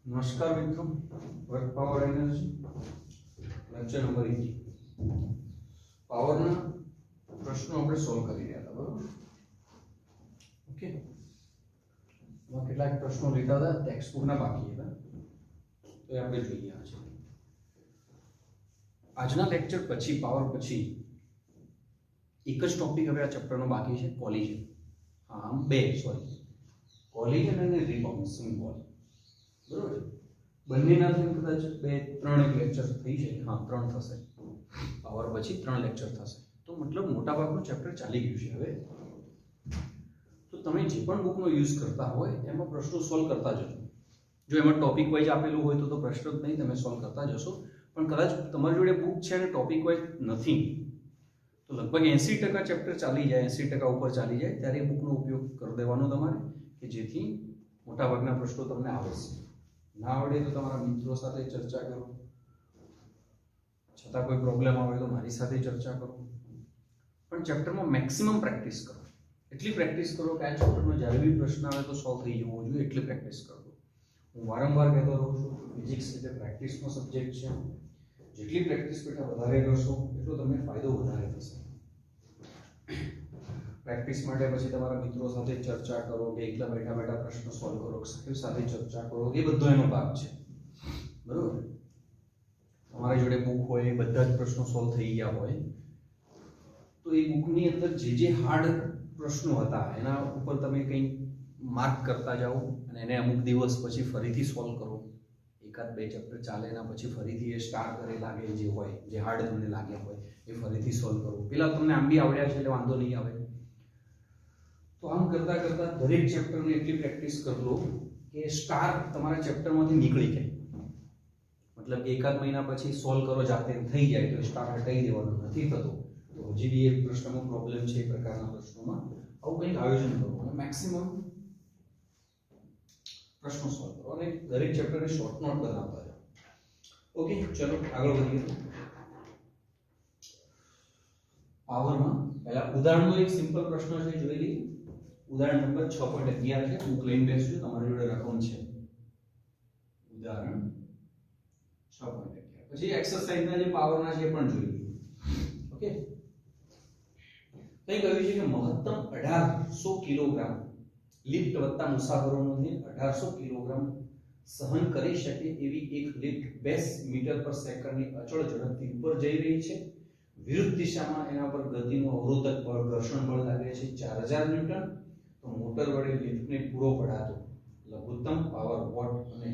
नमस्कार मित्रों, work power energy lecture number 80 पावरना प्रश्नो આપણે સોલ્વ કરી રહ્યા હતા, બરાબર? ઓકે, એમાં કેટલાક પ્રશ્નો લીધા હતા, ટેક્સ્ટ બુકના બાકી હતા, તો એ આપણે જોઈએ આજે. આજના લેક્ચર પછી પાવર પછી એક જ ટોપિક હવે આ ચેપ્ટરનો બાકી છે, કોલિઝન. હા, આમ બે સોરી, કોલિઝન અને રિબાઉન્સિંગ બોલ, બરાબર છે. બંનેના થઈને કદાચ 2-3 લેક્ચર થઈ શકે. હા, 3 થશે. પાવર પછી 3 લેક્ચર થશે, તો મતલબ મોટાભાગનું ચેપ્ટર ચાલી ગયું છે હવે. તો તમે જે પણ બુકનો યુઝ કરતા હોય એમાં પ્રશ્નો સોલ્વ કરતા જજો. જો એમાં ટોપિક વાઇઝ આપેલું હોય તો પ્રશ્ન જ નહીં, તમે સોલ્વ કરતા જશો. પણ કદાચ તમારી જોડે બુક છે અને ટોપિક વાઇઝ નથી, તો લગભગ 80% ચેપ્ટર ચાલી જાય, 80% ઉપર ચાલી જાય ત્યારે એ બુકનો ઉપયોગ કરી દેવાનો તમારે, કે જેથી મોટાભાગના પ્રશ્નો તમને આવડશે. ના આવડે તો તમારા મિત્રો સાથે ચર્ચા કરો, છતાં કોઈ પ્રોબ્લેમ આવે તો મારી સાથે ચર્ચા કરો. પણ ચેપ્ટરમાં મેક્સિમમ પ્રેક્ટિસ કરો. એટલી પ્રેક્ટિસ કરો કે આ ચેપ્ટરનો જ્યારે બી પ્રશ્ન આવે તો સોલ્વ થઈ જવો જોઈએ, એટલી પ્રેક્ટિસ કરો. હું વારંવાર કહેતો રહું છું, ફિઝિક્સ એટલે પ્રેક્ટિસનો સબ્જેક્ટ છે. જેટલી પ્રેક્ટિસ બેટા વધારે કરશો એટલો તમને ફાયદો વધારે થશે. પ્રેક્ટિસ માટે પછી તમારા મિત્રો સાથે ચર્ચા કરો કે એકલા બેઠા બેઠા પ્રશ્ન સોલ્વ કરો, સાહેબ સાથે ચર્ચા કરો, એ બધો એનો ભાગ છે, બરોબર? તમારી જોડે બુક હોય, એ બધા જ પ્રશ્નો સોલ્વ થઈ ગયા હોય, તો એ બુકની અંદર જે હાર્ડ પ્રશ્નો હતા એના ઉપર તમે કંઈ માર્ક કરતા જાઓ અને એને અમુક દિવસ પછી ફરીથી સોલ્વ કરો. 1-2 ચેપ્ટર ચાલે એના પછી ફરીથી એ સ્ટાર કરે લાગે, જે હોય, જે હાર્ડ તમને લાગ્યા હોય એ ફરીથી સોલ્વ કરો. પેલા તમને આમ બી આવડ્યા છે એટલે વાંધો નહીં આવે. તો આમ કરતા કરતા દરેક ચેપ્ટરની એટલી પ્રેક્ટિસ કરી લો કે સ્ટાર તમારા ચેપ્ટરમાંથી નીકળી જાય. મતલબ કે 1-8 મહિના પછી સોલ્વ કરો જાતે થઈ જાય તો સ્ટાર હટાવી દેવાનો નથી થતો. તો હજી બી એક પ્રશ્નમાં પ્રોબ્લેમ છે. એ પ્રકારના પ્રશ્નોમાં આવું કંઈક આયોજન કરો અને મેક્સિમમ પ્રશ્નો સોલ્વ કરો અને દરેક ચેપ્ટરની શોર્ટ નોટ બનાવતા જાઓ. ઓકે, ચલો આગળ વધીએ. પાવરમાં પહેલા ઉદાહરણનો એક સિમ્પલ પ્રશ્ન છે, જોઈ લઈએ. ઉદાહરણ નંબર 6.11 છે. બુક લઈને બેસજો, તમારી જોડે રકમ છે. ઉદાહરણ 6.11 પછી એક્સરસાઇઝના જે પાવરના છે એ પણ જોઈ લઈએ. ઓકે, કઈ કહ્યું છે કે મહત્તમ 1800 કિલોગ્રામ લિફ્ટ વત્તા મુસાફરોને 1800 કિલોગ્રામ સહન કરી શકે એવી એક લિફ્ટ 20 મીટર પર સેકન્ડની અચળ ઝડપથી ઉપર જઈ રહી છે. વિરુદ્ધ દિશામાં એના પર ગતિનું અવરોધક બળ, ઘર્ષણ બળ લાગે છે 4000 ન્યૂટન. તો મોટર વડે લિફ્ટને પૂરો પડાતો લઘુત્તમ પાવર વોટ અને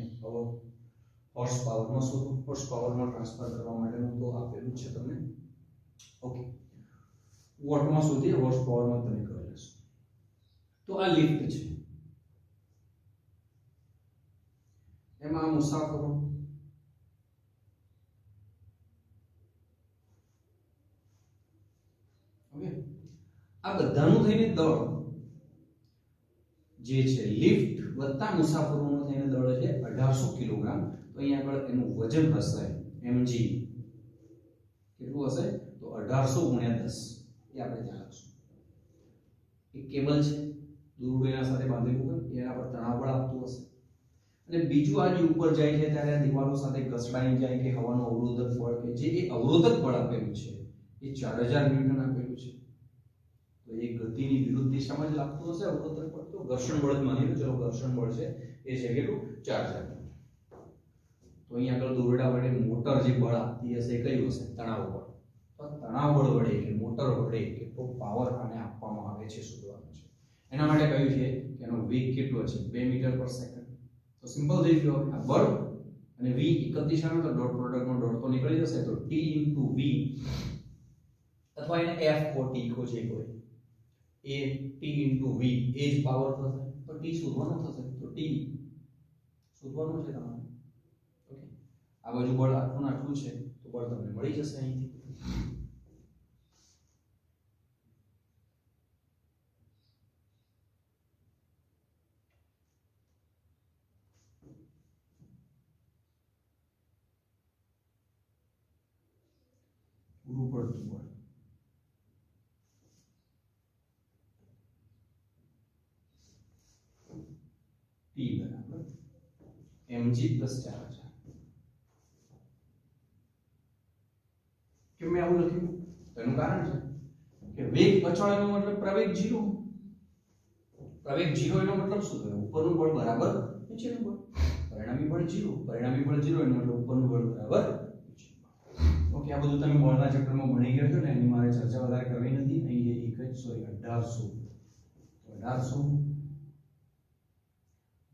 હોર્સ પાવરમાં શોધો. હોર્સ પાવરમાં ટ્રાન્સફર કરવા માટેનું તો આપેલું છે તમને. ઓકે, વોટમાં શોધીએ, હોર્સ પાવરમાં તમે કરી લેશો. તો આ લિફ્ટ છે, એમાં મુસાફરો, ઓકે, આ બધાનું થઈને દળ જે છે લિફ્ટ વત્તા મુસાફરોનું થઈને દળ છે 1800 કિલોગ્રામ. તો અહીંયા આગળ એનું વજન હશે mg. કેટલું હશે? તો 1800 × 10. એ આપણે ધ્યાન રાખશું. એક કેબલ છે, દોરડું એના સાથે બાંધેલું હોય, એના પર તણાવ બળ આપતું હશે. અને બીજું આ જે ઉપર જાય છે ત્યારે આ દિવાલો સાથે ઘસડાઈ જાય કે હવાનું અવરોધક બળ, કે જે એ અવરોધક બળ આપેલું છે એ 4000 ન્યૂટન આપેલું છે. તો એ ગતિની વિરુદ્ધ દિશામાં જ લાગતું હશે અવરોધક બળ. તો ઘર્ષણ બળ જ માની લો, ચલો ઘર્ષણ બળ છે એ છે કેટલું? 4000. તો અહીંયા આગળ દોરડા વડે મોટર જે બળ આપતી હશે એ કયું હશે? તણાવ બળ. તો તણાવ બળ વડે કે મોટર વડે કેટલો પાવર આને આપવામાં આવે છે શોધવાનું છે. એના માટે કહ્યું છે કે એનો વેગ કેટલો છે? 2 મીટર પર સેકન્ડ. તો સિમ્પલ થઈ ગયો. આ બળ અને v એક જ દિશાનો, તો ડોટ પ્રોડક્ટનો ડોટ તો નીકળી જશે. તો t * v અથવા એને f કો t કો જે કોઈ એ t * v એ જ પાવર થશે. તો t શોધવાનો થશે. તો t શોધવાનું છે તમારે. ઓકે, આ બાજુ બળ આટલું છે તો બળ તમને મળી જશે અહીંથી. પૂરું પડતું બળ. बराबर mg + 4000 કે મેં આવું લખ્યું તેનું કારણ છે કે વેગ અચળ એનો મતલબ પ્રવેગ 0 પ્રવેગ 0 એનો મતલબ શું થયો ઉપરનું બળ બરાબર નીચેનું બળ પરિણામી બળ 0 પરિણામી બળ 0 એનો મતલબ ઉપરનું બળ બરાબર ઓકે આ બધું તમે બોર્ડના ચેપ્ટરમાં ભણી ગયા છો ને એની મારે ચર્ચા વધારે કરવી નથી અહીં એક જ સોરી 1800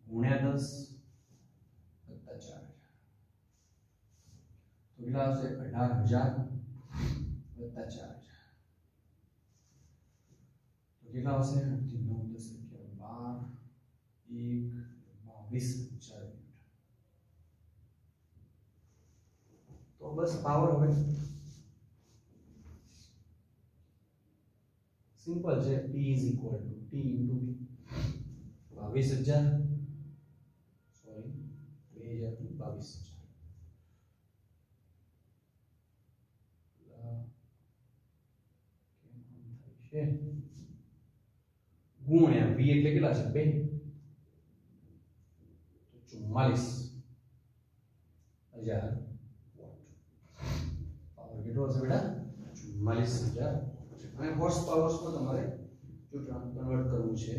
ગુણ્યા 10 વત્તા 4000 તો કેટલા આવશે 18000 વત્તા 4000 તો કેટલા આવશે 9 10 11 1 22 तो बस पावर હવે सिंपल છે P = T * V 22000 સોરી 22000 છે ગુણ્યા V એટલે કેટલા છે 2 તો 44000 કેટલો હશે બેટા 44000 અને હોર્સ પાવર્સ માં તમારે જો કન્વર્ટ કરવું છે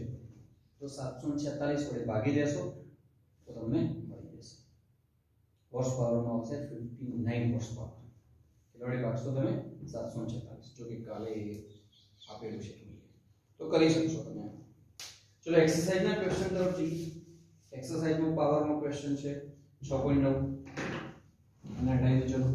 તો 746 વડે ભાગી દેશો તો તમને મળી જશે હોર્સ પાવર માં આવશે 59 હોર્સ પાવર કેટલા વડે ભાગશો તમે 746 જો કે કાલે આપેલું છે તો કરી શકશો તમે ચલો એક્સરસાઇઝ ના ક્વેશ્ચન તરફ જઈએ એક્સરસાઇઝ નો પાવર નો ક્વેશ્ચન છે 6.9 અને હટાવી દો ચલો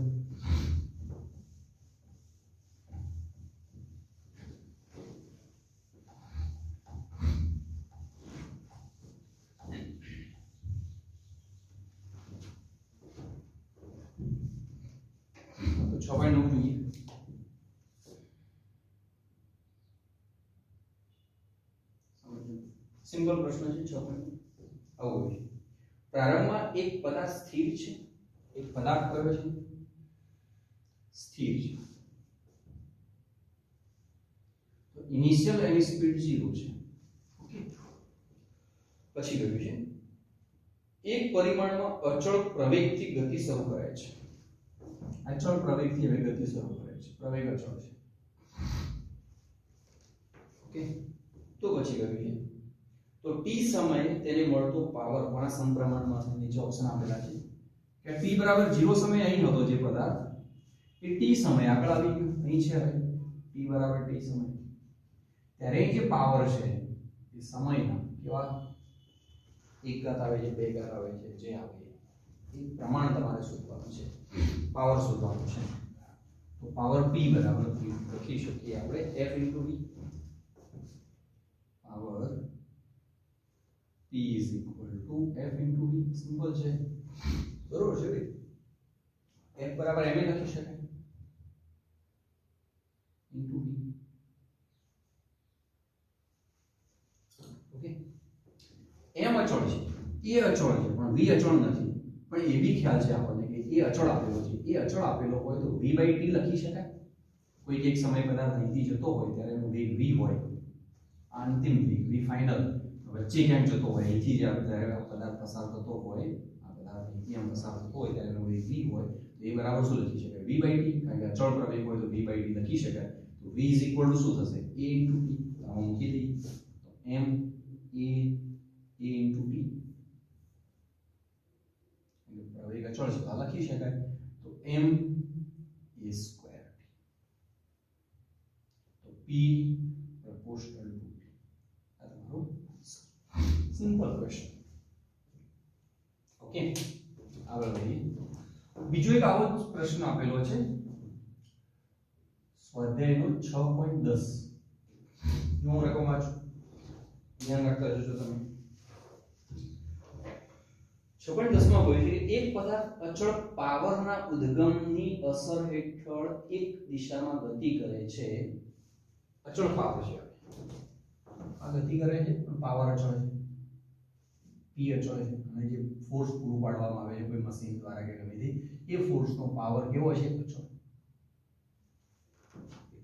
सिंपल प्रश्न છે 6 આવો છે પ્રારંભમાં એક પદાર્થ સ્થિર છે એક પદાર્થ કયો છે સ્થિર છે તો ઇનિશિયલ એની સ્પીડ 0 છે ઓકે પછી ગયું છે એક પરિમાણમાં અચળ પ્રવેગથી ગતિ શરૂ કરે છે અચળ પ્રવેગથી હવે ગતિ શરૂ કરે છે પ્રવેગ અચળ છે ઓકે તો પછી ગયું છે तो t समय तेने મળતો પાવર કોના સમપ્રમાણમાં છે નીચે ઓપ્શન આપેલા છે કે t બરાબર 0 સમય અહીં હતો જે પદાર્થ એ t સમય આગળ આવી ગયો અહીં છે હવે t બરાબર t સમય ત્યારે જે પાવર છે એ સમયના કેવા એક ઘાત આવે છે બે ઘાત આવે છે જે આવે એ પ્રમાણ તમારે શોધવાનું છે પાવર શોધવાનું છે તો પાવર p બરાબર લખી શકીએ આપણે f * v power P = F * V simple છે બરોબર છે ભાઈ F બરાબર m લખી શકાય * V ઓકે m અચળ છે એ અચળ છે પણ v અચળ નથી પણ એ બી ખ્યાલ છે આપણને કે એ અચળ આપેલો છે એ અચળ આપેલો હોય તો v / t લખી શકાય કોઈ એક સમય પદાર્થ અહીંથી જતો હોય ત્યારે એનો વેગ v હોય અંતિમ વેગ v ફાઇનલ વચ્ચે ક્યાંક જતો હોય અહીંથી જે આપણે પદાર્થ પસાર થતો હોય આ પદાર્થ અહીંથી આમ પસાર થતો હોય ત્યારે એનો વેગ v હોય તો એ બરાબર શું લખી શકાય v / t કારણ કે અચળ પ્રવેગ હોય તો v / t લખી શકાય તો v = શું થશે a * t આમાં મૂકી દઈએ તો m a * t એટલે પ્રવેગ અચળ છે તો લખી શકાય તો m a square તો p proportional to t આ તમારું सिंपल क्वेश्चन ओके આગળ વધીએ બીજો એક આવો પ્રશ્ન આપેલો છે સ્વાધ્યાયનો 6.10 જો હું રકમ વાંચું ધ્યાન રાખતા જજો તમે 6.10 માં કહ્યું છે એક પદાર્થ અચળ પાવરના ઉદ્ગમની અસર હેઠળ એક દિશામાં ગતિ કરે છે અચળ પાવર છે આ ગતિ કરે છે પણ પાવર અચળ છે p અચળ છે અને જે ફોર્સ પૂરું પાડવામાં આવે છે કોઈ મશીન દ્વારા કે ગમે તે એ ફોર્સ નો પાવર કેવો છે અચળ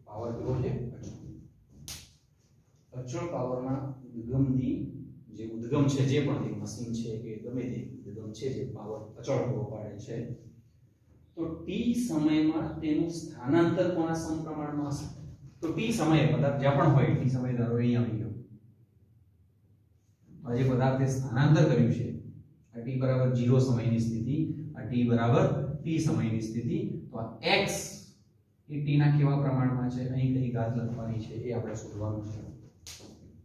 પાવર કેવો છે અચળ પાવરના ઉદ્ગમની જે ઉદ્ગમ એકમ છે જે પણ એક મશીન છે કે ગમે તે એકમ છે જે પાવર અચળ પૂરો પાડે છે તો t સમયમાં તેનું સ્થાનાંતર કોના સમપ્રમાણમાં હશે તો t સમયે પદાર્થ જ્યાં પણ હોય t સમય ધારો અહીંયા આવી ગયો આજે પદાર્થે સ્થાનાંતર કર્યું છે આ t બરાબર 0 સમયની સ્થિતિ આ t બરાબર t સમયની સ્થિતિ તો આ x એ t ના કેવા પ્રમાણમાં છે અહીં કઈ ઘાત લખવાની છે એ આપણે શોધવાનું છે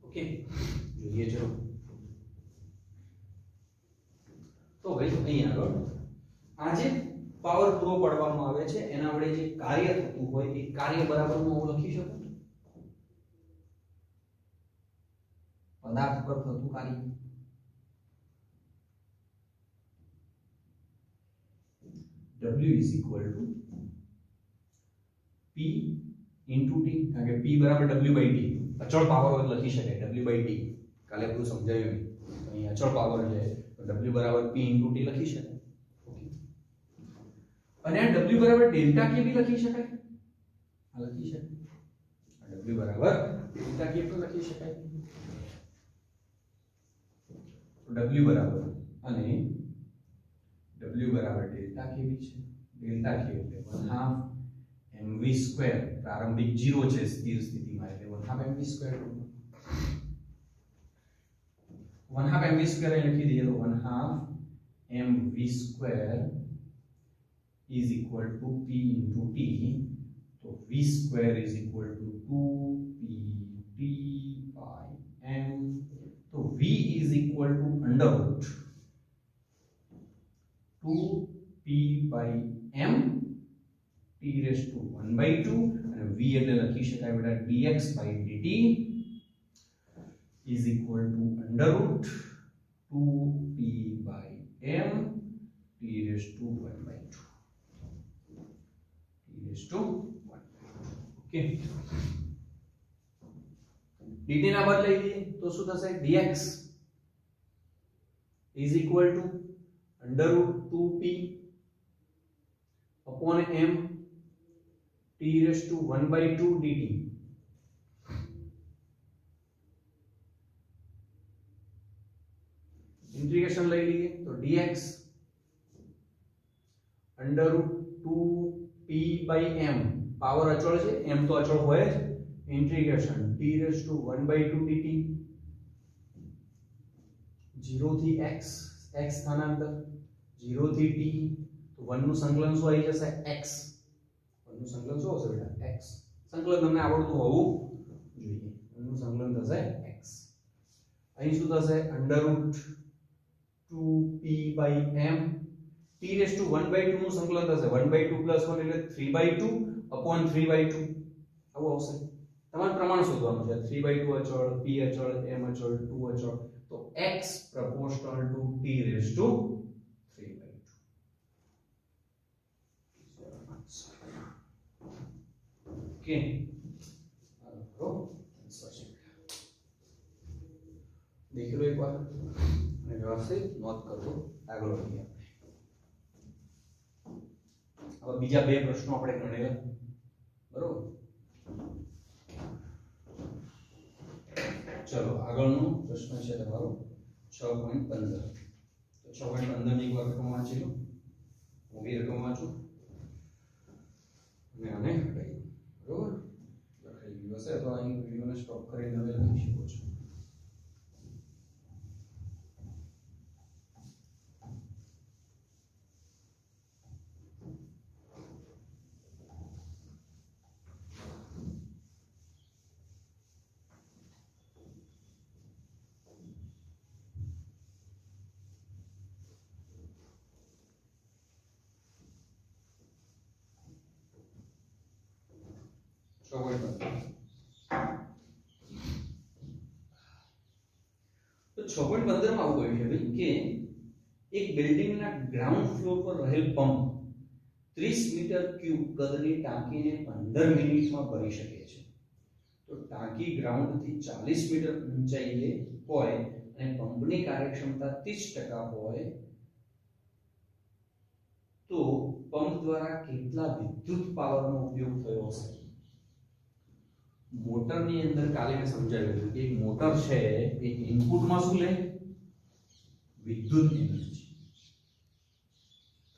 ઓકે જોઈએ ચલો તો ભાઈ અહીં આગળ આ જે પાવર પૂરો પાડવામાં આવે છે એના વડે જે કાર્ય થતું હોય એ કાર્ય બરાબરનું હું લખી શકું પદાર્થ પર થતું કાર્ય W is equal to P into T કારણ કે P બરાબર W by T અચળ પાવર હોય લખી શકાય W by T કાલે બધું સમજાવ્યું તો અહીં અચળ પાવર છે તો W બરાબર P into T લખી શકાય ઓકે અને આ W બરાબર ડેલ્ટા K બી લખી શકાય આ લખી શકાય W બરાબર ડેલ્ટા K પણ લખી શકાય W બરાબર અને W બરાબર ડેલ્ટા K બી છે ડેલ્ટા K એટલે 1/2 mv સ્ક્વેર પ્રારંભિક 0 છે સ્થિર સ્થિતિમાં એટલે 1/2 mv સ્ક્વેર 1/2 mv સ્ક્વેર અહીં લખી દઈએ તો 1/2 mv square is equal to p into t તો v square is equal to 2p t by m तो v is equal to under root 2p by m t raised to 1 by 2 અને v એટલે લખી શકાય બેટા dx by dt is equal to under root 2p by m t raised to 1 by 2 t raised to 1 okay dt ના બદલાઈ દઈએ તો શું થશે dx is equal to under root 2p upon m t raised to 1 by 2 dt integration લઈ લઈએ તો dx under root 2p by m power અચળ છે m તો અચળ હોય જ integration t raised to 1 by 2 dt 0 થી x x સ્થાનાંતર 0 થી t તો 1 નું સંકલન શું આવી જશે x 1 નું સંકલન શું હશે બેટા x સંકલન તમને આવડતું હોવું જોઈએ 1 નું સંકલન થશે x અહીં શું થશે under route 2p by m t raised to 1 by 2 નું સંકલન થશે 1 by 2 plus 1 એટલે 3 by 2 upon 3 by 2 આવું આવશે તમારે પ્રમાણ શોધવાનું છે 3 by 2 અચળ p અચળ m અચળ 2 અચળ તો x proportional to t raised to 3 by 2 okay तो देख लो एक बार અને વ્યવસ્થિત નોંધ કરજો આગળ વધીએ હવે બીજા બે પ્રશ્નો આપણે ગણેલા બરોબર चलो આગળનો પ્રશ્ન છે તમારો 6.15 તો 6.15 ની એક વાર રકમ વાંચી લો હું બી રકમ વાંચું અને આને હટાવી બરોબર લખાઈ ગયું હશે તો અહીં વિડિયોને સ્ટોપ કરીને હવે લખી શકો છો तो 6.15 માં આવું કહ્યું છે ભાઈ કે એક બિલ્ડિંગના ગ્રાઉન્ડ ફ્લોર પર રહેલ પંપ 30 મીટર ક્યુબ કદની ટાંકીને 15 મિનિટમાં ભરી શકે છે તો ટાંકી ગ્રાઉન્ડ થી 40 મીટર ઊંચાઈએ હોય અને પંપની કાર્યક્ષમતા 30% હોય તો પંપ દ્વારા કેટલા વિદ્યુત પાવરનો ઉપયોગ થયો હશે મોટરની અંદર કાલે મેં સમજાવ્યું કે એક મોટર છે એ ઇનપુટમાં શું લે વિદ્યુત એનર્જી.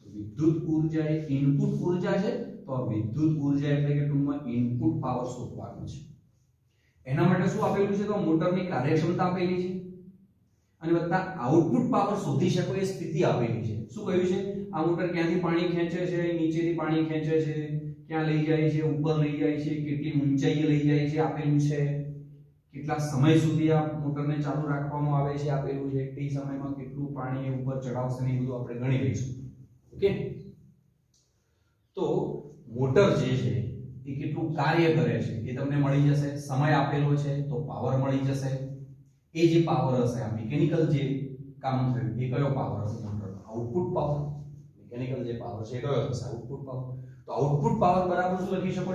વિદ્યુત ઉર્જા એ ઇનપુટ ઉર્જા છે, તો આ વિદ્યુત ઉર્જા એટલે કે ટૂંકમાં ઇનપુટ પાવર શોધવાનું છે. એના માટે શું આપેલું છે? તો મોટરની કાર્યક્ષમતા આપેલી છે અને વત્તા આઉટપુટ પાવર શોધી શકો એ સ્થિતિ આપેલી છે. શું કહ્યું છે? આ મોટર ક્યાંથી પાણી ખેંચે છે, નીચેથી પાણી ખેંચે છે, ક્યાં લઈ જાય છે, ઉપર લઈ જાય છે, કેટલી ઊંચાઈએ લઈ જાય છે આપેલું છે, કેટલા સમય સુધી આ મોટરને ચાલુ રાખવામાં આવે છે આપેલું છે, તે સમયમાં કેટલું પાણી એ ઉપર ચડાવશે ને એ બધું આપણે ગણી લઈશું. ઓકે, તો મોટર જે છે એ કેટલું કાર્ય કરે છે એ તમને મળી જશે. સમય આપેલો છે તો પાવર મળી જશે. એ જે પાવર હશે, આ મિકેનિકલ જે કામ થયું એ કયો પાવર હશે? મોટરનો આઉટપુટ પાવર. મિકેનિકલ જે પાવર છે એ કયો હશે? Output power. તો આઉટપુટ પાવર બરાબર શું લખી શકો? W.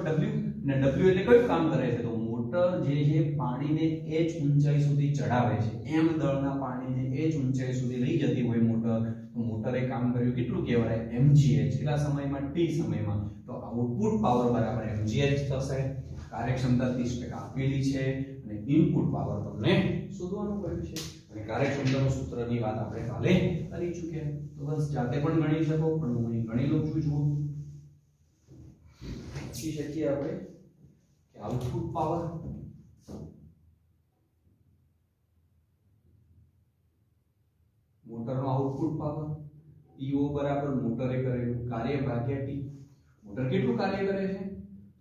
અને W એટલે કયું કામ કરે છે? તો મોટર જે છે પાણીને h ઊંચાઈ સુધી ચડાવે છે. m દળના પાણીને h ઊંચાઈ સુધી લઈ જતી હોય મોટર, તો મોટરે કામ કર્યું કેટલું કહેવાય? mgh. કેટલા સમયમાં? t સમયમાં. તો આઉટપુટ પાવર બરાબર mgh થશે. કાર્યક્ષમતા 30% આપેલી છે અને ઇનપુટ પાવર તમને શોધવાનું કહ્યું છે. અને કાર્યક્ષમતાનું સૂત્રની વાત આપણે કાલે કરી ચૂક્યા. તો બસ જાતે પણ ગણી શકો, પણ હું અહીં ગણી લઉં છું. જુઓ, લખી શકીએ આપણે કે આઉટપુટ પાવર મોટરનો આઉટપુટ પાવર PO બરાબર મોટરે કરેલું કાર્ય ભાગ્યા T. મોટર કેટલું કાર્ય કરે છે?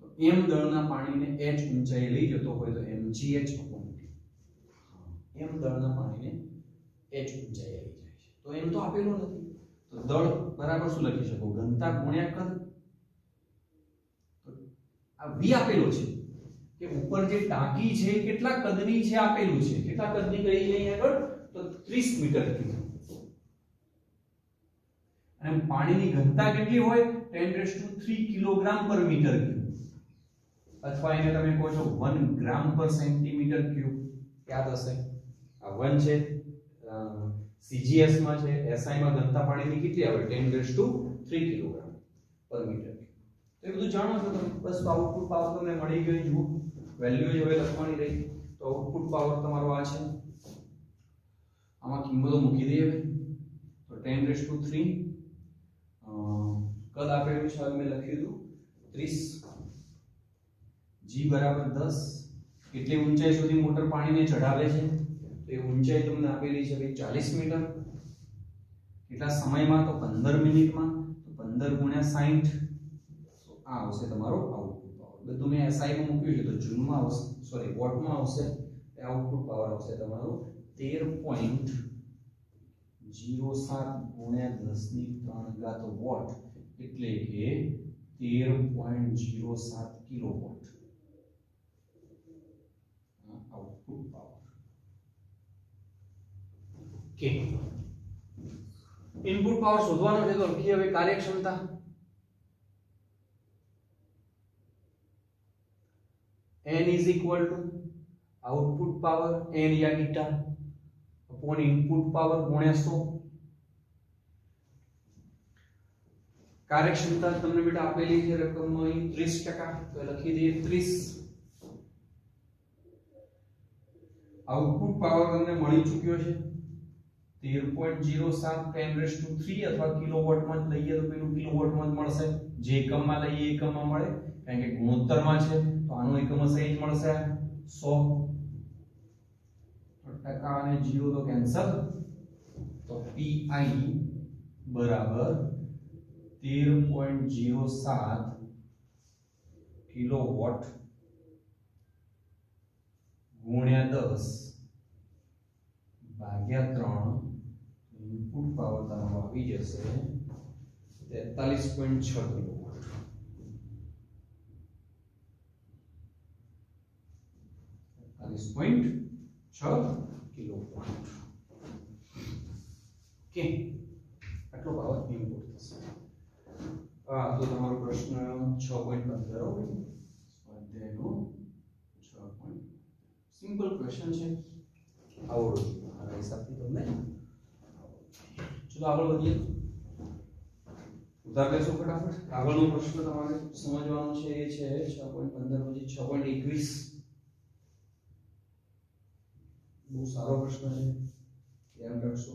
તો m દળના પાણીને h ઊંચાઈએ લઈ જતો હોય તો mgh upon T. m દળના પાણીને h ઊંચાઈએ લઈ જાય છે. તો m તો આપેલું નથી, તો દળ બરાબર શું લખી શકો? ઘનતા ગુણ્યા કદ. આ v આપેલો છે કે ઉપર જે ટાંકી છે કેટલા કદની છે આપેલું છે. કેટલા કદની કહી છે અહીં આગળ? તો 30 મીટર ક્યુબ. અને પાણીની ઘનતા કેટલી હોય? 10³ કિલોગ્રામ પર મીટર ક્યુબ, અથવા એને તમે કહો છો 1 ગ્રામ પર સેન્ટીમીટર ક્યુબ. યાદ હશે આ 1 છે, CGS માં છે, SI માં ઘનતા પાણીની કેટલી આવે? 10³ કિલોગ્રામ પર મીટર ક્યુબ. તો એ બધું જાણો છો તમે. બસ આઉટપુટ પાવર તમને મળી ગયો. જુઓ, વેલ્યુ જ હવે લખવાની રહી. તો આઉટપુટ પાવર તમારો આ છે. આમાં કિંમતો મૂકી દઈએ હવે. તો 10³ કદ આપેલું છે, મેં લખ્યું હતું 30, g બરાબર 10. કેટલી ઊંચાઈ સુધી મોટર પાણીને ચઢાવે છે? તો એ ઊંચાઈ તમને આપેલી છે 40 મીટર. કેટલા સમયમાં? તો 15 મિનિટમાં. તો 15 ગુણ્યા 60, તો આ આવશે તમારો આઉટપુટ પાવર. બધું મેં SI માં મૂક્યું છે, તો જૂલમાં આવશે, સોરી વોટમાં આવશે. એ આઉટપુટ પાવર આવશે તમારો 13.07 ગુણ્યા 10³ વોટ, એટલે કે 13.07 kilowatt output power. Okay, input power શોધવાનો છે. તો લખીએ હવે કાર્યક્ષમતા. n is equal to output power n या ईटा upon input power गुण્યા 100. કાર્યક્ષમતા તમને બેટા આપેલી છે રકમ અહીં 30%, તો લખી દઈએ 30. આઉટપુટ પાવર તમને મળી ચૂક્યો છે 13.07 10³ અથવા કિલોવોટમાં જ લઈએ તો પેલું કિલોવોટમાં જ મળશે. જે એકમમાં લઈએ એકમમાં મળે, કારણ કે ગુણોત્તરમાં છે તો આનો એકમ હશે એ જ મળશે 100. ટકા અને 0 તો કેન્સલ, તો pi બરાબર 13.07 કિલોવોટ ગુણ્યા 10 ભાગ્યા 3. ઇનપુટ પાવર તમારો આવી જશે 43.6 કિલોવોટ. 43.6 કિલોવોટ. ઓકે, આટલો પાવર ઇનપુટ થશે. તો તમારો પ્રશ્ન 6.15 હોય. સ્વાધ્યાયનો 6. સિમ્પલ ક્વેશ્ચન છે, આવડો મારા હિસાબથી તમને. ચલો આગળ વધીએ. ઉધાર લેશો ફટાફટ. આગળનો પ્રશ્ન તમારે સમજવાનો છે એ છે 6.15 પછી 6.21. બહુ સારો પ્રશ્ન છે, ધ્યાન રાખશો.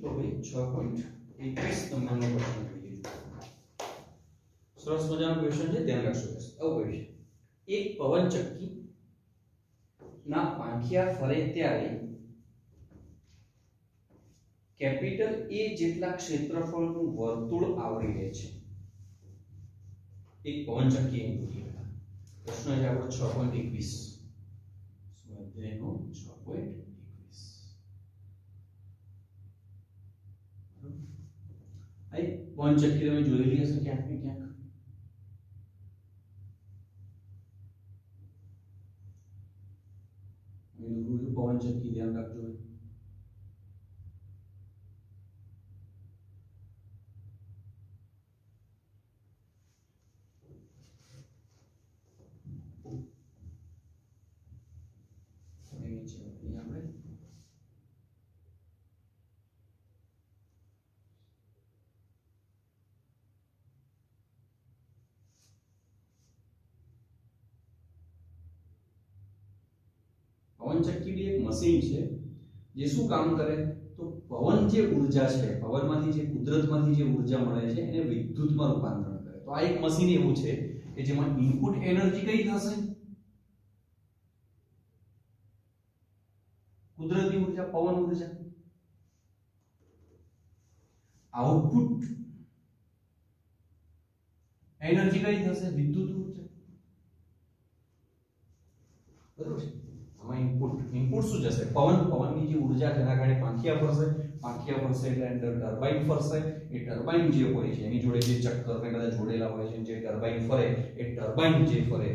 तो भाई 6.21 नंबरનો પ્રશ્ન જોઈએ. સરસ મજાનો ક્વેશ્ચન છે, ધ્યાન રાખજો. આવું કહે છે, એક પવન ચક્કી ના પાંખિયા ફરે ત્યારે કેપિટલ A જેટલા ક્ષેત્રફળનું વર્તુળ આવરી લે છે. એક પવન ચક્કી એમ જોઈએ. પ્રશ્ન છે આપણો 6.21. સ્વાધ્યાયનો 6.21. आई पवन चक्की में જોયેલી હશે ક્યાંક ને ક્યાંક. પવન ચક્કી ધ્યાન રાખજો. पवन चक्की भी एक मशीन है जे શું કામ કરે તો પવન જે ઊર્જા છે પવનમાંથી જે કુદરતમાંથી જે ઊર્જા મળે છે એને વિદ્યુતમાં રૂપાંતરણ કરે. તો આ એક મશીન એવું છે કે જેમાં ઇનપુટ એનર્જી કઈ થશે? કુદરતી ઊર્જા, પવન ઊર્જા. આઉટપુટ એનર્જી કઈ થશે? વિદ્યુત ઊર્જા. બરોબર છે. इनपुट શું જશે? પવનની જે ઊર્જા જેના કારણે પાંખિયા ફરશે એટલે અંદર ટર્બાઇન ફરશે. એ ટર્બાઇન જે હોય છે એની જોડે જે ચક્કર ને બધા જોડેલા હોય છે, જે ટર્બાઇન ફરે એ ટર્બાઇન જે ફરે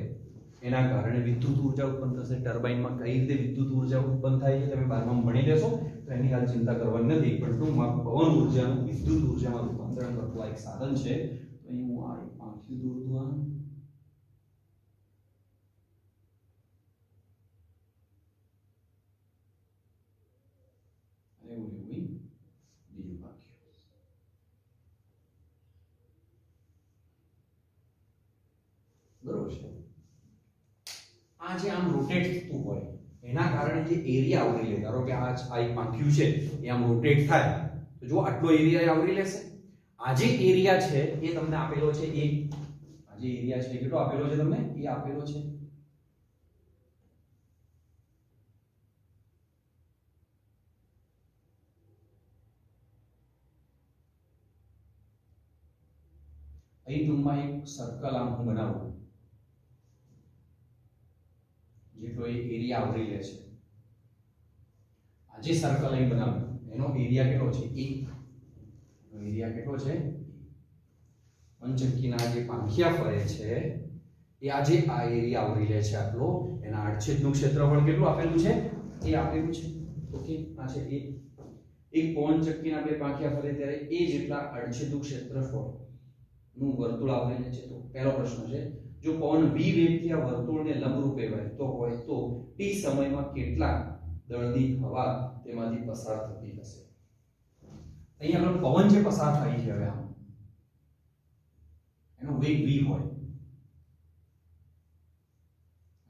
એના કારણે વિદ્યુત ઊર્જા ઉત્પન્ન થશે. ટર્બાઇનમાં કઈ રીતે વિદ્યુત ઊર્જા ઉત્પન્ન થાય છે તમે 12માં ભણી લેશો, તો એની હાલ ચિંતા કરવાની નથી. પણ ટૂંકમાં પવન ઊર્જાનું વિદ્યુત ઊર્જામાં રૂપાંતરણ કરતું આ એક સાધન છે. તો અહીં હું આ પાંખિયું દોર દઉં. આ જે આમ રોટેટ થતું હોય એના કારણે જે એરિયા આવરી લે, ધારો કે આ એક પાંખિયું છે એ આમ રોટેટ થાય તો જો આટલો એરિયા આવરી લેશે. આ જે એરિયા છે એ તમને આપેલો છે. આ જે એરિયા છે કેટલો આપેલો છે તમને? એ આપેલો છે. અહીં ટૂંકમાં એક સર્કલ આમ હું બનાવું જેટલો એ એરિયા આવરી લે છે. આ જે સર્કલ અહીં બનાવ્યું એનો એરિયા કેટલો છે? A. એનો એરિયા કેટલો છે? પવનચક્કીના જે પાંખિયા ફરે છે એ આજે આ એરિયા આવરી લે છે આટલો. એના આડછેદનું ક્ષેત્રફળ કેટલું આપેલું છે? એ આપેલું છે. ઓકે, આ છે A. એક પવનચક્કીના બે પાંખિયા ફરે ત્યારે A જેટલા આડછેદનું ક્ષેત્રફળ નું વર્તુળ આવરી લે છે. તો પહેલો પ્રશ્ન છે, જો પવન v વેગથી આ વર્તુળને લંબરૂપે વહેતો હોય તો t સમયમાં કેટલા દળની હવા તેમાંથી પસાર થતી હશે? અહીં આપણો પવન જે પસાર થાય છે હવે આમ એનો વેગ v હોય,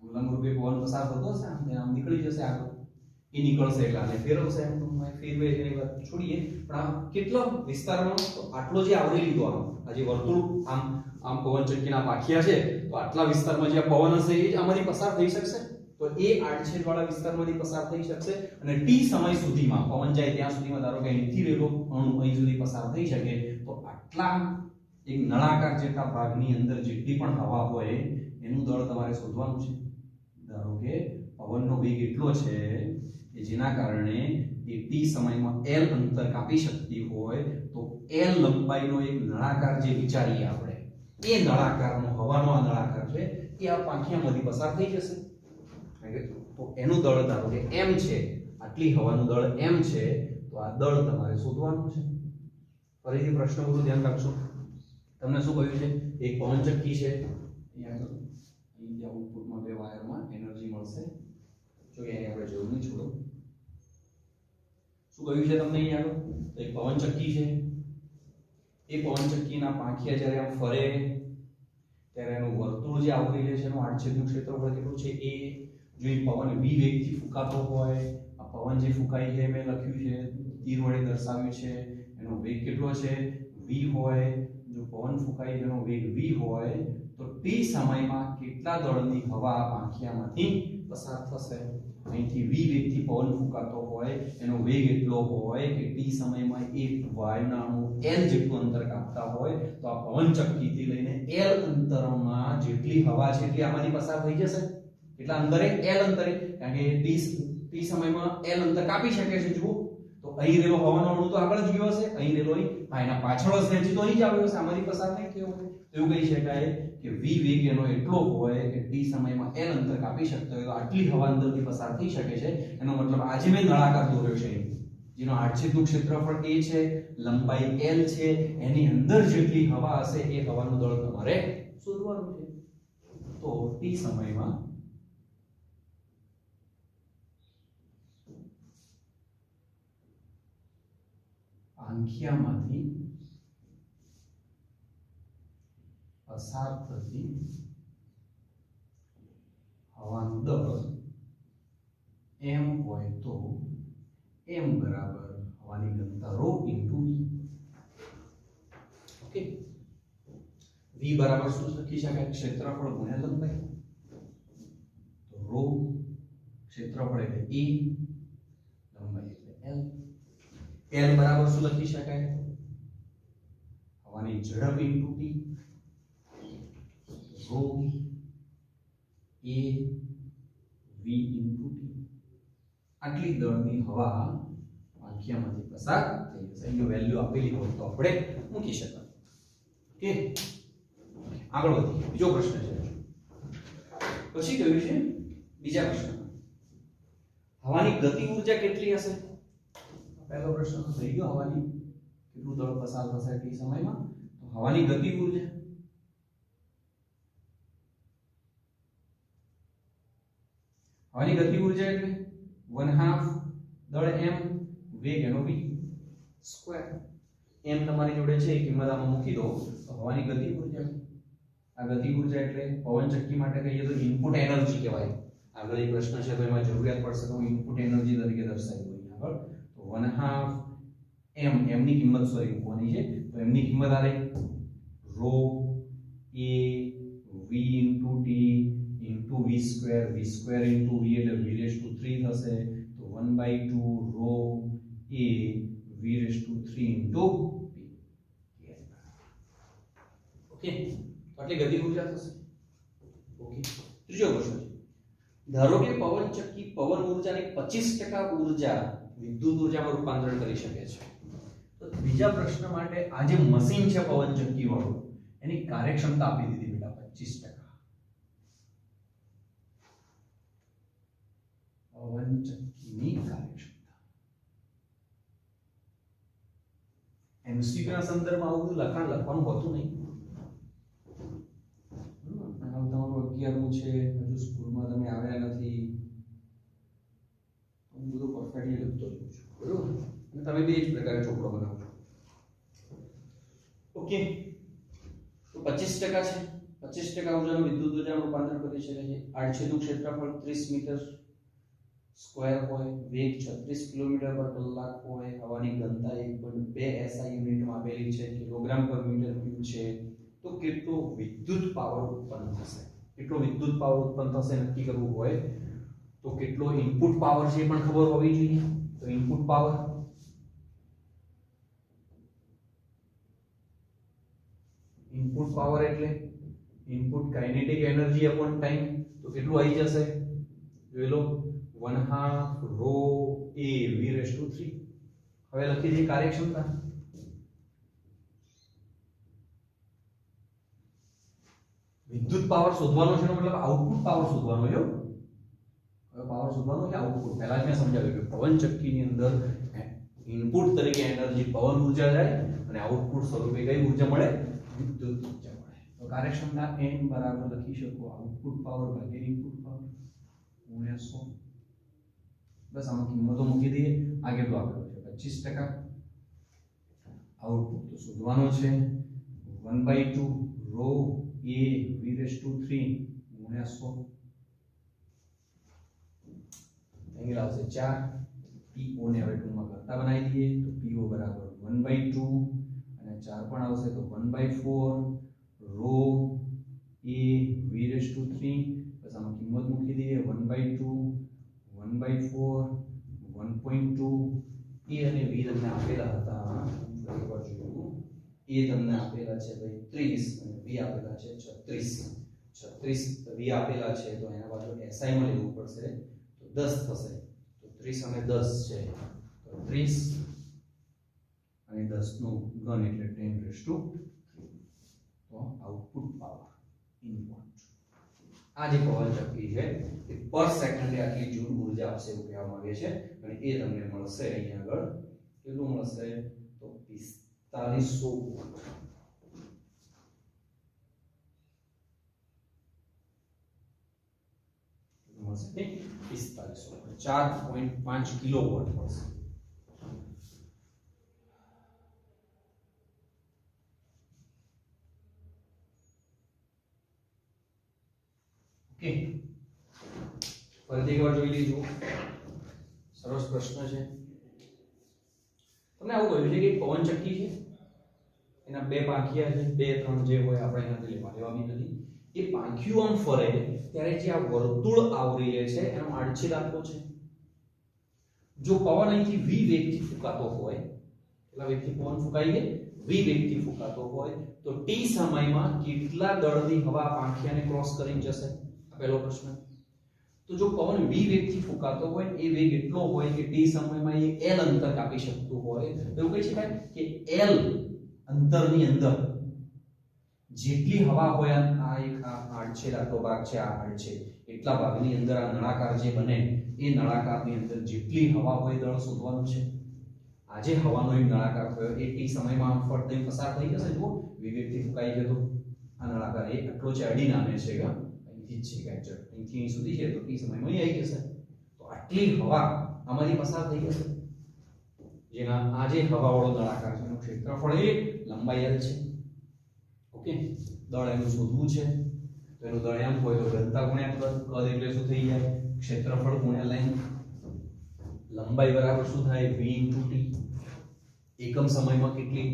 લંબરૂપે પવન પસાર થતો હશે આમ નીકળી જશે આગળ, એ નીકળશે એટલે આને ફેરવશે. એમ ફેરવે એની વાત છોડીએ, પણ આ કેટલો વિસ્તારમાં? તો આટલો જે આવરી લીધો આ જે વર્તુળ આમ પવનચક્કીના પાંખિયા છે તો આટલા વિસ્તારમાં જે પવન હશે એ જ આમાંથી પસાર થઈ શકશે. તો એ આડછેદ વાળા વિસ્તારમાંથી પસાર થઈ શકશે અને t સમય સુધીમાં પવન જાય ત્યાં સુધીમાં ધારો કે અહીંથી રહેલો અણુ અહીં સુધી પસાર થઈ શકે તો આટલા એક નળાકાર જેટલા ભાગની અંદર જેટલી પણ હવા હોય એનું દળ તમારે શોધવાનું છે. ધારો કે પવનનો વેગ એટલો છે કે જેના કારણે એ t સમયમાં l અંતર કાપી શકતી હોય તો l લંબાઈનો એક નળાકાર જે વિચારીએ આપણે એ નળાકારનો હવાનો આ નળાકાર છે એ આ પાંખિયામાંથી પસાર થઈ જશે. તો એનું દળ ધારો કે m છે, આટલી હવાનું દળ m છે, તો આ દળ તમારે શોધવાનું છે. ફરીથી પ્રશ્ન બધું ધ્યાન રાખજો. તમને શું કહ્યું છે? એક પવન ચક્કી છે, અહીં આઉટપુટમાં બે વાયરમાં એનર્જી મળશે. જો કે અહીં આપણે જોયું નહીં છોડો. શું કહ્યું છે તમને અહીં આગળ? તો એક પવન ચક્કી છે. એ પવન ચક્કીના પાંખિયા જ્યારે આમ ફરે ત્યારે એનું વર્તુળ જે આવરી લે છે એનું આડછેદનું ક્ષેત્રફળ કેટલું છે? એ જો એ પવન v વેગથી ફૂંકાતો હોય, આ પવન જે ફૂંકાય છે મેં લખ્યું છે, તીર વડે દર્શાવ્યું છે, એનો વેગ કેટલો છે? v હોય. જો પવન ફૂંકાય જેનો વેગ v હોય તો t સમયમાં કેટલા દળની હવા પાંખિયામાંથી પસાર થશે? અહીંથી v વેગથી પવન ફૂંકાતો હોય, એનો વેગ એટલો હોય કે t સમયમાં એક વાયુના અણુ l જેટલું અંતર કાપતા હોય, તો આ પવન ચક્કીથી લઈને l અંતરમાં જેટલી હવા છે એટલી આમાંથી પસાર થઈ જશે. કેટલા અંતરે? l અંતરે. કારણ કે t સમયમાં l અંતર કાપી શકે છે. જુઓ તો અહીં રેલો હવાનો અણુ તો આગળ જ ગયો હશે, અહીં રેલો એના પાછળ હશે, હજી તો અહીં જ આવ્યો હશે, આમાંથી પસાર નહીં થયો હોય. તો એવું કહી શકાય કે v વેગ એનો એટલો હોય કે t સમયમાં l અંતર કાપી શકતો હોય તો આટલી હવા અંદરથી પસાર થઈ શકે છે. એનો મતલબ આજે મેં નળાકાર દોર્યો છે જેનો આડછેદનું ક્ષેત્રફળ a છે, લંબાઈ l છે, એની અંદર જેટલી હવા હશે એ હવાનું દળ તમારે શોધવાનું છે. તો t સમયમાં પાંખિયામાંથી પસાર થતી હવાનું દળ m હોય તો m બરાબર હવાની ઘનતા ρ * v. ઓકે, v બરાબર શું લખી શકાય? ક્ષેત્રફળ ગુણ્યા લંબાઈ. તો ρ ક્ષેત્રફળ એટલે a, લંબાઈ એટલે l. l બરાબર શું લખી શકાય? હવાની ઝડપ * t. ρ a v * t. આટલી દળની હવા પાંખિયામાંથી પસાર થઈ જશે. અહીં વેલ્યુ આપેલી હોય તો આપણે મૂકી શકાય. ઓકે, આગળ વધીએ. બીજો પ્રશ્ન છે. પછી કહ્યું છે બીજા પ્રશ્નમાં હવાની ગતિ ઊર્જા કેટલી હશે? પહેલો પ્રશ્ન તો થઈ ગયો, હવાની કેટલું દળ પસાર થશે t સમયમાં. તો હવાની ગતિ ઊર્જા એટલે 1/2 દળ m, વેગ એનો v સ્ક્વેર. m તમારી જોડે છે એ કિંમત આમાં મૂકી દો તો હવાની ગતિ ઊર્જા. આ ગતિ ઊર્જા એટલે પવન ચક્કી માટે કહીએ તો ઇનપુટ એનર્જી કહેવાય. આગળ એક પ્રશ્ન છે તો એમાં જરૂરિયાત પડશે તો ઇનપુટ એનર્જી તરીકે દર્શાવી દઉં આગળ. તો 1/2 m ની કિંમત સોરી મૂકવાની છે. તો m ની કિંમત આ રહી ρ a v * t * v square * v એટલે v⁻³ થશે. તો 1/2 ρ a v⁻³ * t. ઓકે, તો આટલી ગતિ ઊર્જા થશે. ઓકે, ત્રીજો પ્રશ્ન છે. ધારો કે પવન ચક્કી પવન ઊર્જાની 25% ઊર્જા વિદ્યુત ઊર્જામાં રૂપાંતરણ કરી શકે છે. તો બીજા પ્રશ્ન માટે આ જે મશીન છે પવન ચક્કી વાળું એની કાર્યક્ષમતા આપી દીધી બેટા 25%. પવન ચક્કીની કાર્યક્ષમતા એમસીક્યુ ના સંદર્ભમાં આવું બધું લખાણ લખવાનું હોતું નહીં. તમારું 11મું છે, હજુ સ્કૂલમાં તમે આવ્યા નથી, હું બધું પરફેક્ટલી લખતો જાઉં છું, બરોબર? અને તમે બે જ પ્રકારે ચોપડો બનાવો છો. ઓકે, તો 25% છે. 25% ઊર્જાનું વિદ્યુત ઊર્જામાં રૂપાંતર કરી શકે છે. આડછેદનું ક્ષેત્રફળ 30 મીટર સ્ક્વેર હોય, વેગ 36 કિલોમીટર પર કલાક હોય, હવાની ઘનતા 1.2 SI યુનિટમાં આપેલી છે, કિલોગ્રામ પર મીટર ક્યુબ છે. તો કેટલો વિદ્યુત પાવર ઉત્પન્ન થશે? કેટલો વિદ્યુત પાવર ઉત્પન્ન થશે નક્કી કરવું હોય તો કેટલો ઇનપુટ પાવર છે પણ ખબર હોવી જોઈએ. તો ઇનપુટ પાવર એટલે input kinetic energy upon time. તો કેટલું આવી જશે? જોઈ લો 1/2 ρ a v⁻³. હવે લખી દઈએ કાર્યક્ષમતા. વિદ્યુત પાવર શોધવાનો છે મતલબ આઉટપુટ પાવર શોધવાનો છે. હવે પાવર શોધવાનો છે આઉટપુટ. પહેલા જ મેં સમજાવ્યું કે પવન ચક્કીની અંદર ઇનપુટ તરીકે એનર્જી પવન ઊર્જા જાય અને આઉટપુટ સ્વરૂપે કઈ ઉર્જા મળે? વિદ્યુત ઉર્જા મળે. તો કાર્યક્ષમતા n બરાબર લખી શકો આઉટપુટ પાવર ભાગ્યા ઇનપુટ પાવર ગુણ્યા 100. બસ આમાં કિંમતો મૂકી દઈએ. આ કેટલું આપેલું છે? 25%. આઉટપુટ તો શોધવાનો છે 1/2 રો a v3 ગુણ્યા 100. અહીં આવશે 4. PO ને હવે ટૂંકમાં કરતા બનાવી દઈએ તો PO બરાબર 1/2 અને 4 પણ આવશે તો 1/4 રો a v3. બસ આમાં કિંમત મૂકી દઈએ 1/2 1/4 1.2. a અને v તમને આપેલા હતા. એકવાર જોયું a તમને આપેલા છે ભાઈ 30 અને v આપેલા છે 36. 36 v આપેલા છે તો એના બાજુ SI માં લેવું પડશે તો 10 થશે. તો 30 અને 10 છે તો 30 અને 10 નો ઘન એટલે 10⁻3. તો આઉટપુટ પાવર ઇનપુટ આ જે પવન ચક્કી છે એ પર સેકન્ડે આટલી જૂલ ઉર્જા આપશે એવું કહેવામાં આવે છે અને એ તમને મળશે અહીંયા આગળ કેટલું મળશે તો 4500 વોટ. મળશે 4500 4.5 કિલોવોટ મળશે. ઓકે ફરીથી એકવાર જોઈ લેજો. સરસ પ્રશ્ન છે. તમને આવું કહ્યું છે કે પવન ચક્કી છે એના બે પાંખિયા છે 2 3 જે હોય આપણે એનાથી લેવા બી નથી. એ પાંખિયું આમ ફરે ત્યારે જે આ વર્તુળ આવરી લે છે એનો આડછેદ આટલો છે. જો પવન અહીંથી v વેગથી ફૂંકાતો હોય કેટલા વેગથી પવન ફૂંકાઈ ગયો v વેગથી ફૂંકાતો હોય તો t સમયમાં કેટલા દળની હવા પાંખિયાને ક્રોસ કરીને જશે? આ પહેલો પ્રશ્ન. તો જો પવન v વેગથી ફૂંકાતો હોય એ વેગ એટલો હોય કે t સમયમાં એ l અંતર કાપી શકતું હોય તો એવું કહી શકાય કે l અંતરની અંદર જેટલી હવા હોય આ એક આડછેદ આટલો ભાગ છે આ આડછેદ એટલા ભાગની અંદર આ નળાકાર જે બને એ નળાકારની અંદર જેટલી હવા હોય દળ શોધવાનું છે. આ જે હવાનો એક નળાકાર થયો એ t સમયમાં આમ ફરતે પસાર થઈ જશે. જો વિવેકથી ફૂંકાઈ ગયો તો આ નળાકાર એ આટલો છે અડી નામે છે કે અહીંથી જ છે કે અહીંથી અહીં સુધી છે તો t સમયમાં અહીં આવી જશે. તો આટલી હવા આમાંથી પસાર થઈ જશે જેના આ જે હવાવાળો નળાકાર છે એનું ક્ષેત્રફળ એ લંબાઈ l છે. ઓકે દળ એનું શોધવું છે તો એનું દળ એમ હોય તો ઘનતા ગુણ્યા કદ એટલે શું થઈ જાય ક્ષેત્રફળ ગુણ્યા લેન્થ. લંબાઈ બરાબર શું થાય v * t. એકમ સમયમાં કેટલી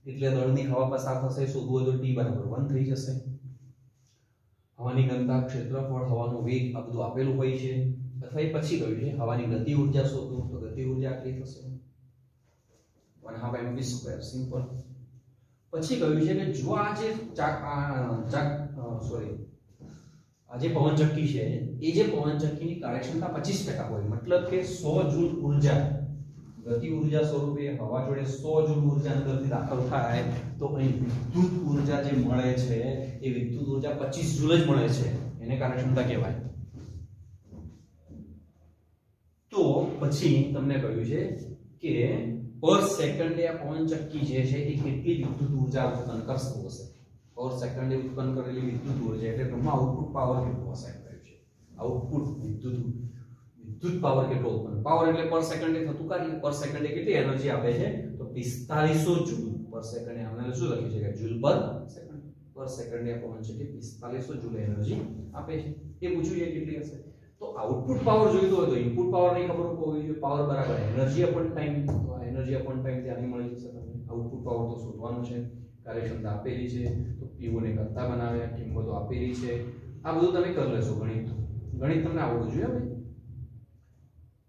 એટલે દળની હવા પસાર થશે શોધવું હોય તો t બરાબર 1 થઈ જશે. હવાની ઘનતા ક્ષેત્રફળ હવાનો વેગ આ બધું આપેલું હોય છે અથવા એ પછી કહ્યું છે હવાની ગતિ ઊર્જા શોધવું તો ગતિ ઊર્જા આટલી થશે 1/2 mv². સિમ્પલ. પછી કહ્યું છે કે જો આ જે આ જે પવન ચક્કી છે એ જે પવન ચક્કીની કાર્યક્ષમતા 25% હોય મતલબ કે 100 જૂલ ઉર્જા ગતિ ઊર્જા સ્વરૂપે હવા જોડે 100 જૂલ ઉર્જા અંદરથી દાખલ થાય તો અહીં વિદ્યુત ઊર્જા જે મળે છે એ વિદ્યુત ઊર્જા 25 જૂલ જ મળે છે એને કાર્યક્ષમતા કહેવાય. તો પછી તમને કહ્યું છે કે પર સેકન્ડે આ પવન ચક્કી જે છે એ કેટલી વિદ્યુત ઊર્જા ઉત્પન્ન કરતું હશે. પર સેકન્ડે ઉત્પન્ન કરેલી વિદ્યુત ઊર્જા એટલે ટૂંકમાં આઉટપુટ પાવર કેટલો હશે કહ્યું છે. આઉટપુટ વિદ્યુત પાવર કેટલો ઉત્પન્ન પાવર એટલે પર સેકન્ડે થતું કાર્ય. પર સેકન્ડે કેટલી એનર્જી આપે છે તો 4500 જૂલ પર સેકન્ડે. આપણે શું લખ્યું છે કે જૂલ પર સેકન્ડ. પર સેકન્ડે આ પવન ચક્કી 4500 જૂલ એનર્જી આપે છે. એ પૂછ્યું છે કેટલી હશે. તો આઉટપુટ પાવર જોઈતો હોય તો ઇનપુટ પાવર ની ખબર હોવી જોઈએ. પાવર બરાબર એનર્જી અપોન ટાઈમ. તો એનર્જી અપોન ટાઈમ ત્યાંની મળી જશે તમને. આઉટપુટ પાવર તો શોધવાનું છે. કાર્યક્ષમતા આપેલી છે તો PO ને કરતા બનાવ્યા કિંમતો આપેલી છે. આ બધું તમે કરી લેશો. ગણિત તમને આવડવું જોઈએ ભાઈ.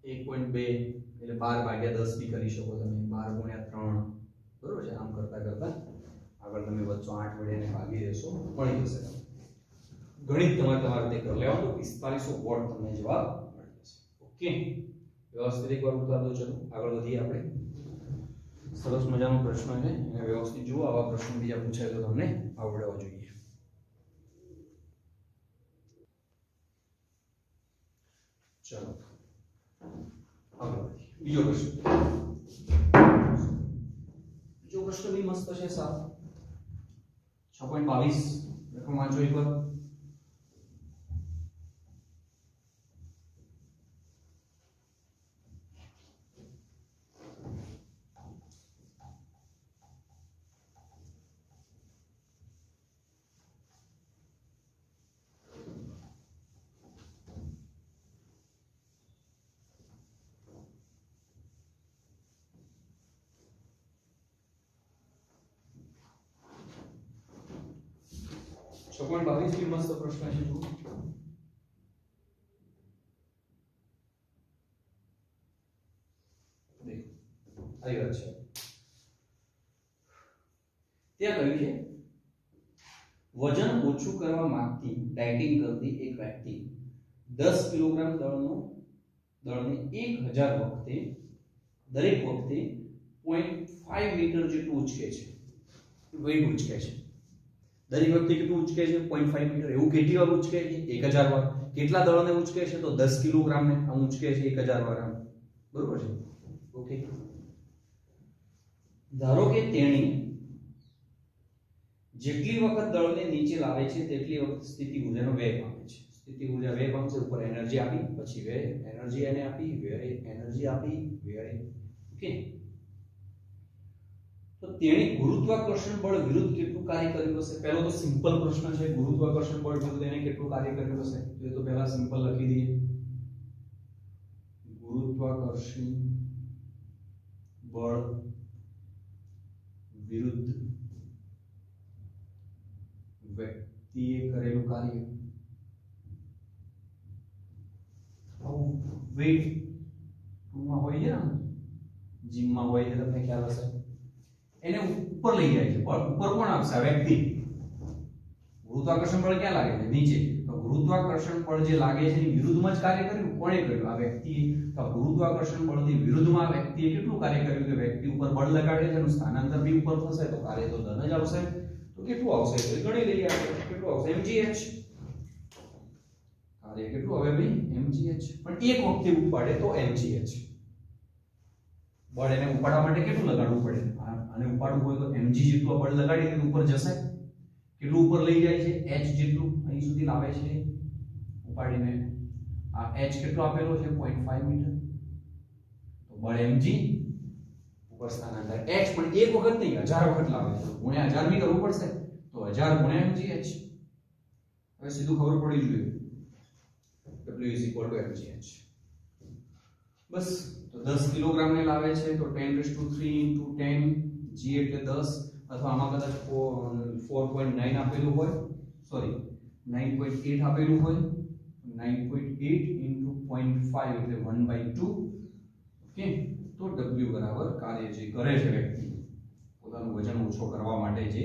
1.2 એટલે 12/10 બી કરી શકો તમે. 12 * 3 બરોબર છે. આમ કરતા કરતા આગળ તમે વચ્ચે 8 વડે ને ભાગી દેશો મળી જશે. ગણિત તમારે તે કરી લેવાનું. 4500 વોટ તમને જવાબ મળી જશે. ઓકે વ્યવસ્થિત એકવાર ઉતાર દો. ચલો આગળ વધીએ આપણે. સરસ મજાનો પ્રશ્ન છે એને વ્યવસ્થિત જુઓ. આવા પ્રશ્નો બીજા પૂછાય તો તમને આવડવા જોઈએ. ચલો આગળ વધીએ. બીજો પ્રશ્ન પ્રશ્ન બી મસ્ત છે સાહેબ. 6.22 રકમ વાંચો એકવાર. ચોપન 22 બી મસ્ત પ્રશ્ન છે. જુઓ આવી વાત છે. ત્યાં કહ્યું છે વજન ઓછું કરવા માંગતી ડાયટિંગ કરતી એક વ્યક્તિ 10 કિલોગ્રામ દળને 1000 વખતે દરેક વખતે 0.5 મીટર જેટલું ઉચકે છે. વેઇટ ઉચકે છે દરેક વખતે કેટલું ઉચકે છે 0.5 મીટર. એવું કેટલી વાર ઉચકે છે 1000 વાર. કેટલા દળોને ઉચકે છે તો 10 કિલોગ્રામને આમ ઉચકે છે 1000 વાર આમ. બરોબર છે. ઓકે. ધારો કે તેણી જેટલી વખત દળને નીચે લાવે છે તેટલી વખત સ્થિતિ ઊર્જાનો વ્યય પામે છે. સ્થિતિ ઊર્જા વ્યય પામશે. ઉપર એનર્જી આપી, પછી વ્યય એનર્જી એને આપી, વ્યય એનર્જી આપી, વ્યય. ઓકે. તો તેણે ગુરુત્વાકર્ષણ બળ વિરુદ્ધ કેટલું કાર્ય કર્યું હશે? પહેલો તો સિમ્પલ પ્રશ્ન છે. ગુરુત્વાકર્ષણ બળ વિરુદ્ધ એને કેટલું કાર્ય કર્યું હશે? તો એ તો પહેલા સિમ્પલ લખી દઈએ. ગુરુત્વાકર્ષણ બળ વિરુદ્ધ વ્યક્તિએ કરેલું કાર્ય. આવું વેઇટ ટુમાં હોય છે ને, જીમમાં હોય છે, તમને ખ્યાલ હશે. એને ઉપર લઈ જાય છે. બળ ઉપર કોણ આપશે? આ વ્યક્તિ. ગુરુત્વાકર્ષણ બળ ક્યાં લાગે છે? નીચે. તો ગુરુત્વાકર્ષણ બળ જે લાગે છે એની વિરુદ્ધમાં જ કાર્ય કર્યું. કોણે કર્યું? આ વ્યક્તિએ. તો ગુરુત્વાકર્ષણ બળની વિરુદ્ધમાં આ વ્યક્તિએ કેટલું કાર્ય કર્યું? કે વ્યક્તિ ઉપર બળ લગાડે છે એનું સ્થાનાંતર બી ઉપર થશે તો કાર્ય તો ધન જ આવશે. તો કેટલું આવશે? તો ગણી લઈએ આપણે. કેટલું આવશે? mgh. કાર્ય કેટલું આવે ભાઈ? mgh. પણ એક વખતે ઉપાડે તો mgh. બળ એને ઉપાડવા માટે કેટલું લગાડવું પડે? અને ઉપાડવું હોય તો mg જેટલું બળ લગાડીને ઉપર જશે. કેટલું ઉપર લઈ જાય છે? h જેટલું અહીં સુધી લાવે છે ઉપાડીને. આ h કેટલો આપેલો છે? 0.5 મીટર. તો બળ mg ઉપર સ્થાનાંતર h પણ એક વખત નહીં 1000 વખત લાવે છે. ગુણ્યા 1000 બી કરવું પડશે. તો 1000 ગુણ્યા mgh. હવે સીધું ખબર પડી જોઈએ. w mgh. બસ. તો 10 કિલોગ્રામ ને લાવે છે તો 10⁻³ * 10 g એટલે 10 અથવા આમાં કદાચ 4.9 આપેલું હોય, સોરી 9.8 આપેલું હોય, 9.8 * 0.5 એટલે 1/2. ઓકે. તો w બરાબર કાર્ય જે કરે છે વ્યક્તિ પોતાનું વજન ઓછો કરવા માટે જે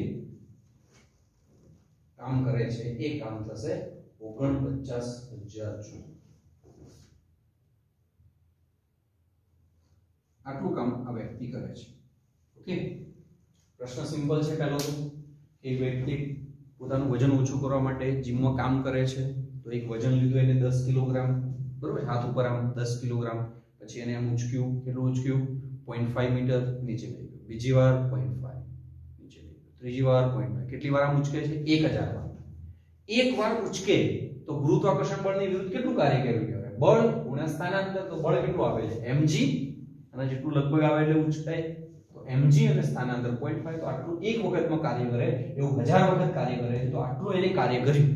કામ કરે છે એ કામ થશે 49,000 જૂલ. આટલું કામ આ વ્યક્તિ કરે છે. ઓકે. પ્રશ્ન સિમ્પલ છે. પહેલો તો એક વ્યક્તિ પોતાનું વજન ઓછું કરવા માટે જીમમાં કામ કરે છે તો એક વજન લીધું એને 10 કિલોગ્રામ. બરોબર. હાથ ઉપર આમ 10 કિલોગ્રામ. પછી એને આમ ઉચક્યું. કેટલું ઉચક્યું? 0.5 મીટર નીચે લઈ ગયો. બીજી વાર 0.5 નીચે લઈ ગયો. ત્રીજી વાર 0.5. કેટલી વાર આમ ઉચકે છે? 1000 વાર. એક વાર ઉચકે તો ગુરુત્વાકર્ષણ બળની વિરુદ્ધ કેટલું કાર્ય કર્યું કહેવાય? બળ ગુણ્યા સ્થાનાંતર. તો બળ કેટલું આવે છે? mg. અને જેટલું લગભગ આવે એટલે ઉચકાય તો mg અને સ્થાનાંતર 0.5. તો આટલું એક વખતમાં કાર્ય કરે એવું 1000 વખત કાર્ય કરે તો આટલું એને કાર્ય કર્યું.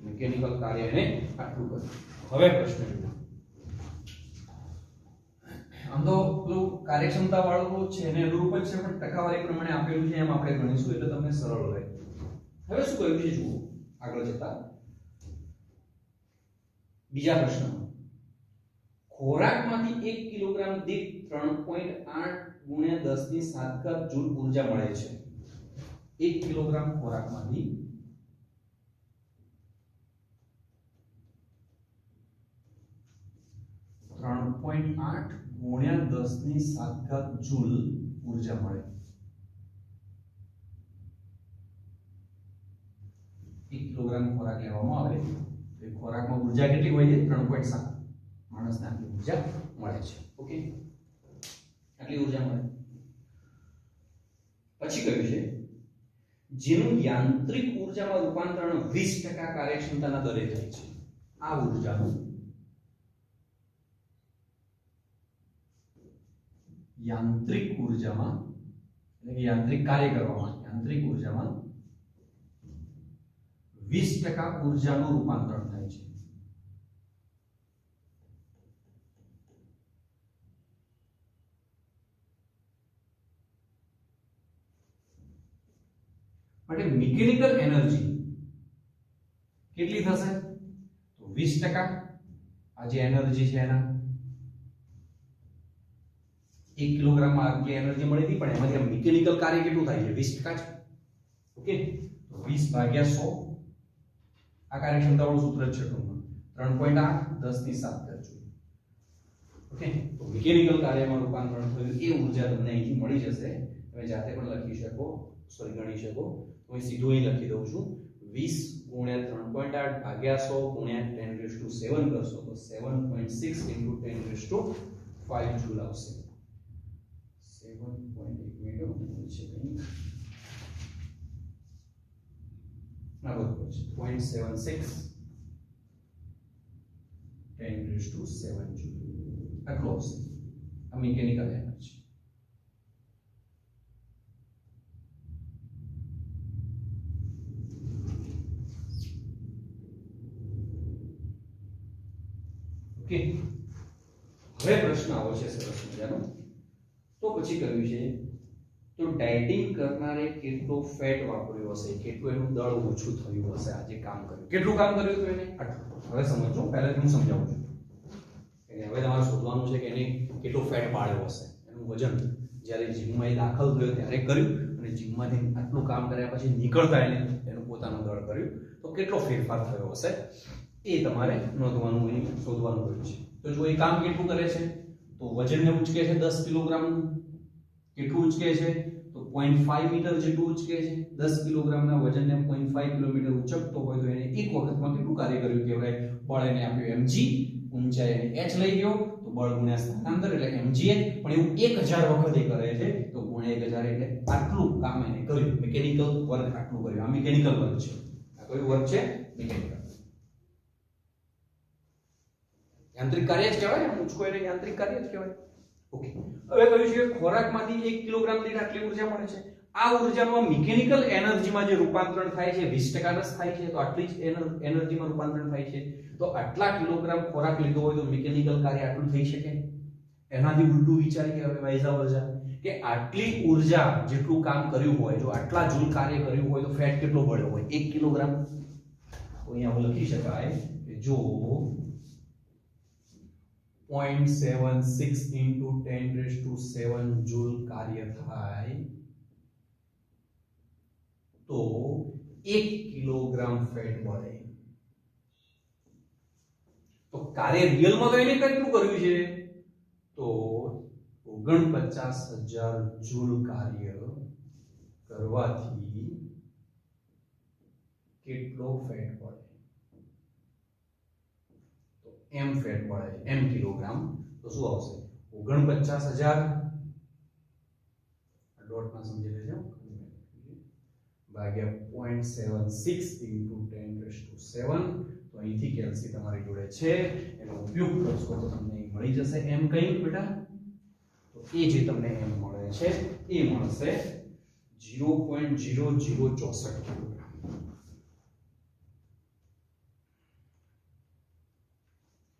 મિકેનિકલ કાર્ય એને આટલું કર્યું. હવે પ્રશ્ન જુઓ. આમ તો પેલું કાર્યક્ષમતા વાળું છે એને અનુરૂપ જ છે પણ ટકાવારી પ્રમાણે આપેલું છે એમ આપણે ગણીશું એટલે તમને સરળ રહે. હવે શું કહ્યું છે જુઓ આગળ જતા બીજા પ્રશ્નમાં. ખોરાકમાંથી 1 કિલોગ્રામ દીઠ 3.8 ગુણ્યા 10⁷ જૂલ ઊર્જા મળે છે. 1 કિલોગ્રામ ખોરાકમાંથી 3.8 ગુણ્યા 10⁷ જૂલ ઊર્જા મળે. 1 કિલોગ્રામ ખોરાક લેવામાં આવે તો એ ખોરાકમાં ઊર્જા કેટલી હોય છે? 3.7. માણસને આટલી ઊર્જા મળે છે. ઓકે. આટલી ઊર્જા મળે. પછી કહ્યું છે જેનું યાંત્રિક ઊર્જામાં રૂપાંતરણ 20% કાર્યક્ષમતાના દરે થાય છે આ ઊર્જાનું યાંત્રિક ઊર્જામાં એટલે કે યાંત્રિક કાર્ય કરવામાં યાંત્રિક ઊર્જામાં 20% ઊર્જાનું રૂપાંતરણ થાય છે માટે મિકેનિકલ એનર્જી કેટલી થશે તો 20% આ જે એનર્જી છે એના 1 કિલોગ્રામમાં આટલી એનર્જી મળી હતી પણ એમાંથી મિકેનિકલ કાર્ય કેટલું થાય છે 20% છે ઓકે તો 20 ભાગ્યા 100 આ કાર્યક્ષમતા વાળું સૂત્ર છે ટૂંકમાં 3.8 10 ની 7 કરજો ઓકે તો મિકેનિકલ કાર્યમાં રૂપાંતરણ થયું એ ઊર્જા તમને અહીંથી મળી જશે તમે જાતે પણ લખી શકો સોરી ગણી શકો તો હું સીધું અહીં લખી દઉં છું 20 ગુણ્યા 3.8 ભાગ્યા 100 ગુણ્યા 10⁷ કરશો તો 7.6 * 10⁵ જૂલ આવશે 7.1 મિનિટ છે કઈ ના બરાબર છે 0.76 10⁷ જૂલ આ ક્લોઝ આ મિકેનિકલ એનર્જી ઓકે હવે પ્રશ્ન આવો છે સરસ મજાનો તો પછી કહ્યું છે તો ડાયટિંગ કરનારે કેટલો ફેટ વાપર્યો હશે કેટલું એનું દળ ઓછું થયું હશે આજે કામ કર્યું કેટલું કામ કર્યું તો એને આટલું હવે સમજો પહેલાથી હું સમજાવું છું કે હવે તમારે શોધવાનું છે કે એને કેટલો ફેટ બાળ્યો હશે એનું વજન જ્યારે જીમમાં દાખલ થયો ત્યારે કર્યું અને જીમમાંથી આટલું કામ કર્યા પછી નીકળતા એને એનું પોતાનું દળ કર્યું તો કેટલો ફેરફાર થયો હશે એ તમારે નોંધવાનું અહીં શોધવાનું હોય છે તો જો એ કામ કેટલું કરે છે તો વજનને ઉચકે છે 10 કિલોગ્રામનું કેટલું ઉચકે છે તો 0.5 મીટર જેટલું ઉચકે છે 10 કિલોગ્રામના વજનને 0.5 કિલોમીટર ઉચકતો હોય તો એને એક વખતમાં કેટલું કાર્ય કર્યું કહેવાય બળ એને આપ્યું mg ઊંચાઈ એને h લઈ ગયો તો બળ ગુણ્યા સ્થાનાંતર એટલે mgh પણ એવું 1000 વખત એ કરે છે તો ગુણ્યા 1000 એટલે આટલું કામ એને કર્યું મિકેનિકલ વર્ક આટલું કર્યું આ મિકેનિકલ વર્ક છે આ કયું વર્ક છે મિકેનિકલ યાંત્રિક કાર્ય જ કહેવાય ઉચકો એને યાંત્રિક કાર્ય જ કહેવાય ઓકે હવે કહ્યું છે કે ખોરાકમાંથી 1 કિલોગ્રામ દીઠ આટલી ઊર્જા મળે છે આ ઊર્જાનું મિકેનિકલ એનર્જીમાં જે રૂપાંતરણ થાય છે 20% જ થાય છે તો આટલી જ એનર્જીમાં રૂપાંતરણ થાય છે તો આટલા કિલોગ્રામ ખોરાક લીધો હોય તો મિકેનિકલ કાર્ય આટલું થઈ શકે એનાથી ઉલટું વિચારીએ હવે વાઇઝા વર્જા કે આટલી ઊર્જા જેટલું કામ કર્યું હોય જો આટલા જૂલ કાર્ય કર્યું હોય તો ફેટ કેટલો બળ્યો હોય 1 કિલોગ્રામ તો અહીંયા લખી શકાય કે જો 0.76 * 10⁷ જૂલ કાર્ય થાય તો 1 કિલોગ્રામ ફેટ બળે તો કાર્ય રિયલમાં તો એને કેટલું કર્યું છે તો 49000 જૂલ કાર્ય કરવાથી કેટલો ફેટ બળે તો m ફેટ બળે m કિલોગ્રામ તો શું આવશે 49000 ડોટમાં સમજી લેજો ભાગ્યા 0.76 * 10⁷ તો અહીંથી કેલ્સી તમારી જોડે છે એનો ઉપયોગ કરશો તો તમને મળી જશે m કઈ બેટા તો એ જે તમને m મળે છે એ મળશે 0.0064 કિલોગ્રામ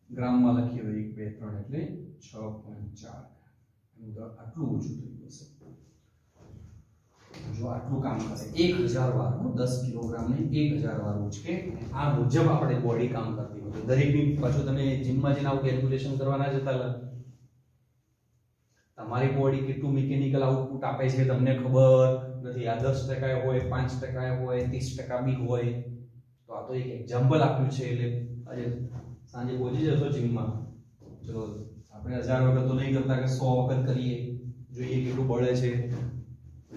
ગ્રામમાં લખીએ 1 2 3 એટલે 6.4 એનું દળ આટલું ઓછું થઈ જશે જો આટલું કામ કરે 1000 વાર 10 કિલોગ્રામ ને 1000 વાર ઉચકે આ મુજબ આપણે બોડી કામ કરતી હોય દરેકની પાછું તમે જીમમાં જઈને આવું કેલ્ક્યુલેશન કરવાના જતા તમારી બોડી કેટલું મિકેનિકલ આઉટપુટ આપે છે તમને ખબર નથી આ 10% હોય 5% હોય 30% બી હોય તો આ તો એક એક્ઝામ્પલ આપ્યું છે એટલે આજે સાંજે પહોંચી જશો જીમમાં ચલો આપણે 1000 વખત તો નહીં કરતા કે 100 વખત કરીએ જોઈએ કેટલું બળે છે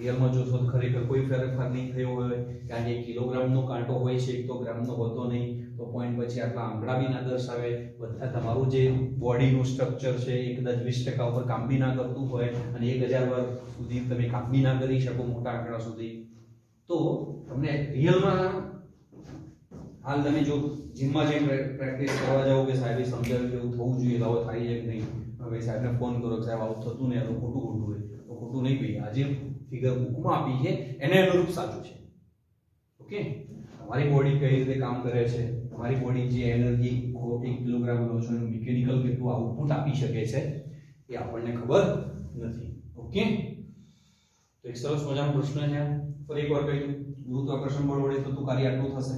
રિયલમાં જોશો તો ખરેખર કોઈ ફેરફાર નહીં થયો હોય, કારણ કે કિલોગ્રામનો કાંટો હોય છે, 1 તો ગ્રામનો હોતો નહીં, તો પોઈન્ટ પછી આટલા આંકડા બી ના દર્શાવે. બધા તમારું જે બોડીનું સ્ટ્રક્ચર છે એ કદાચ 20% ઉપર કામ બી ના કરતું હોય અને 1000 વાર સુધી તમે કામ બી ના કરી શકો મોટા આંકડા સુધી. તો તમને રિયલમાં હાલ તમે જો જીમમાં જઈને પ્રેક્ટિસ કરવા જાઓ કે સાહેબે સમજાવ્યું એવું થવું જોઈએ, તો આવું થાય છે કે નહીં, હવે સાહેબને ફોન કરો કે સાહેબ આવું થતું ને તો ખોટું હોય તો ખોટું નહીં ભાઈ, આજે ફિગર બુકમાં આપી છે એને અનુરૂપ સાચું છે. ઓકે, તમારી બોડી કઈ રીતે કામ કરે છે, તમારી બોડી જે એનર્જી 1 કિલોગ્રામ લો છો એનું મિકેનિકલ કેટલું આઉટપુટ આપી શકે છે એ આપણને ખબર નથી. ઓકે, તો એક સરસ મજાનો પ્રશ્ન છે. ફરી એકવાર કહી દઉં, ગુરુત્વાકર્ષણ બળ વડે થતું કાર્ય આટલું થશે,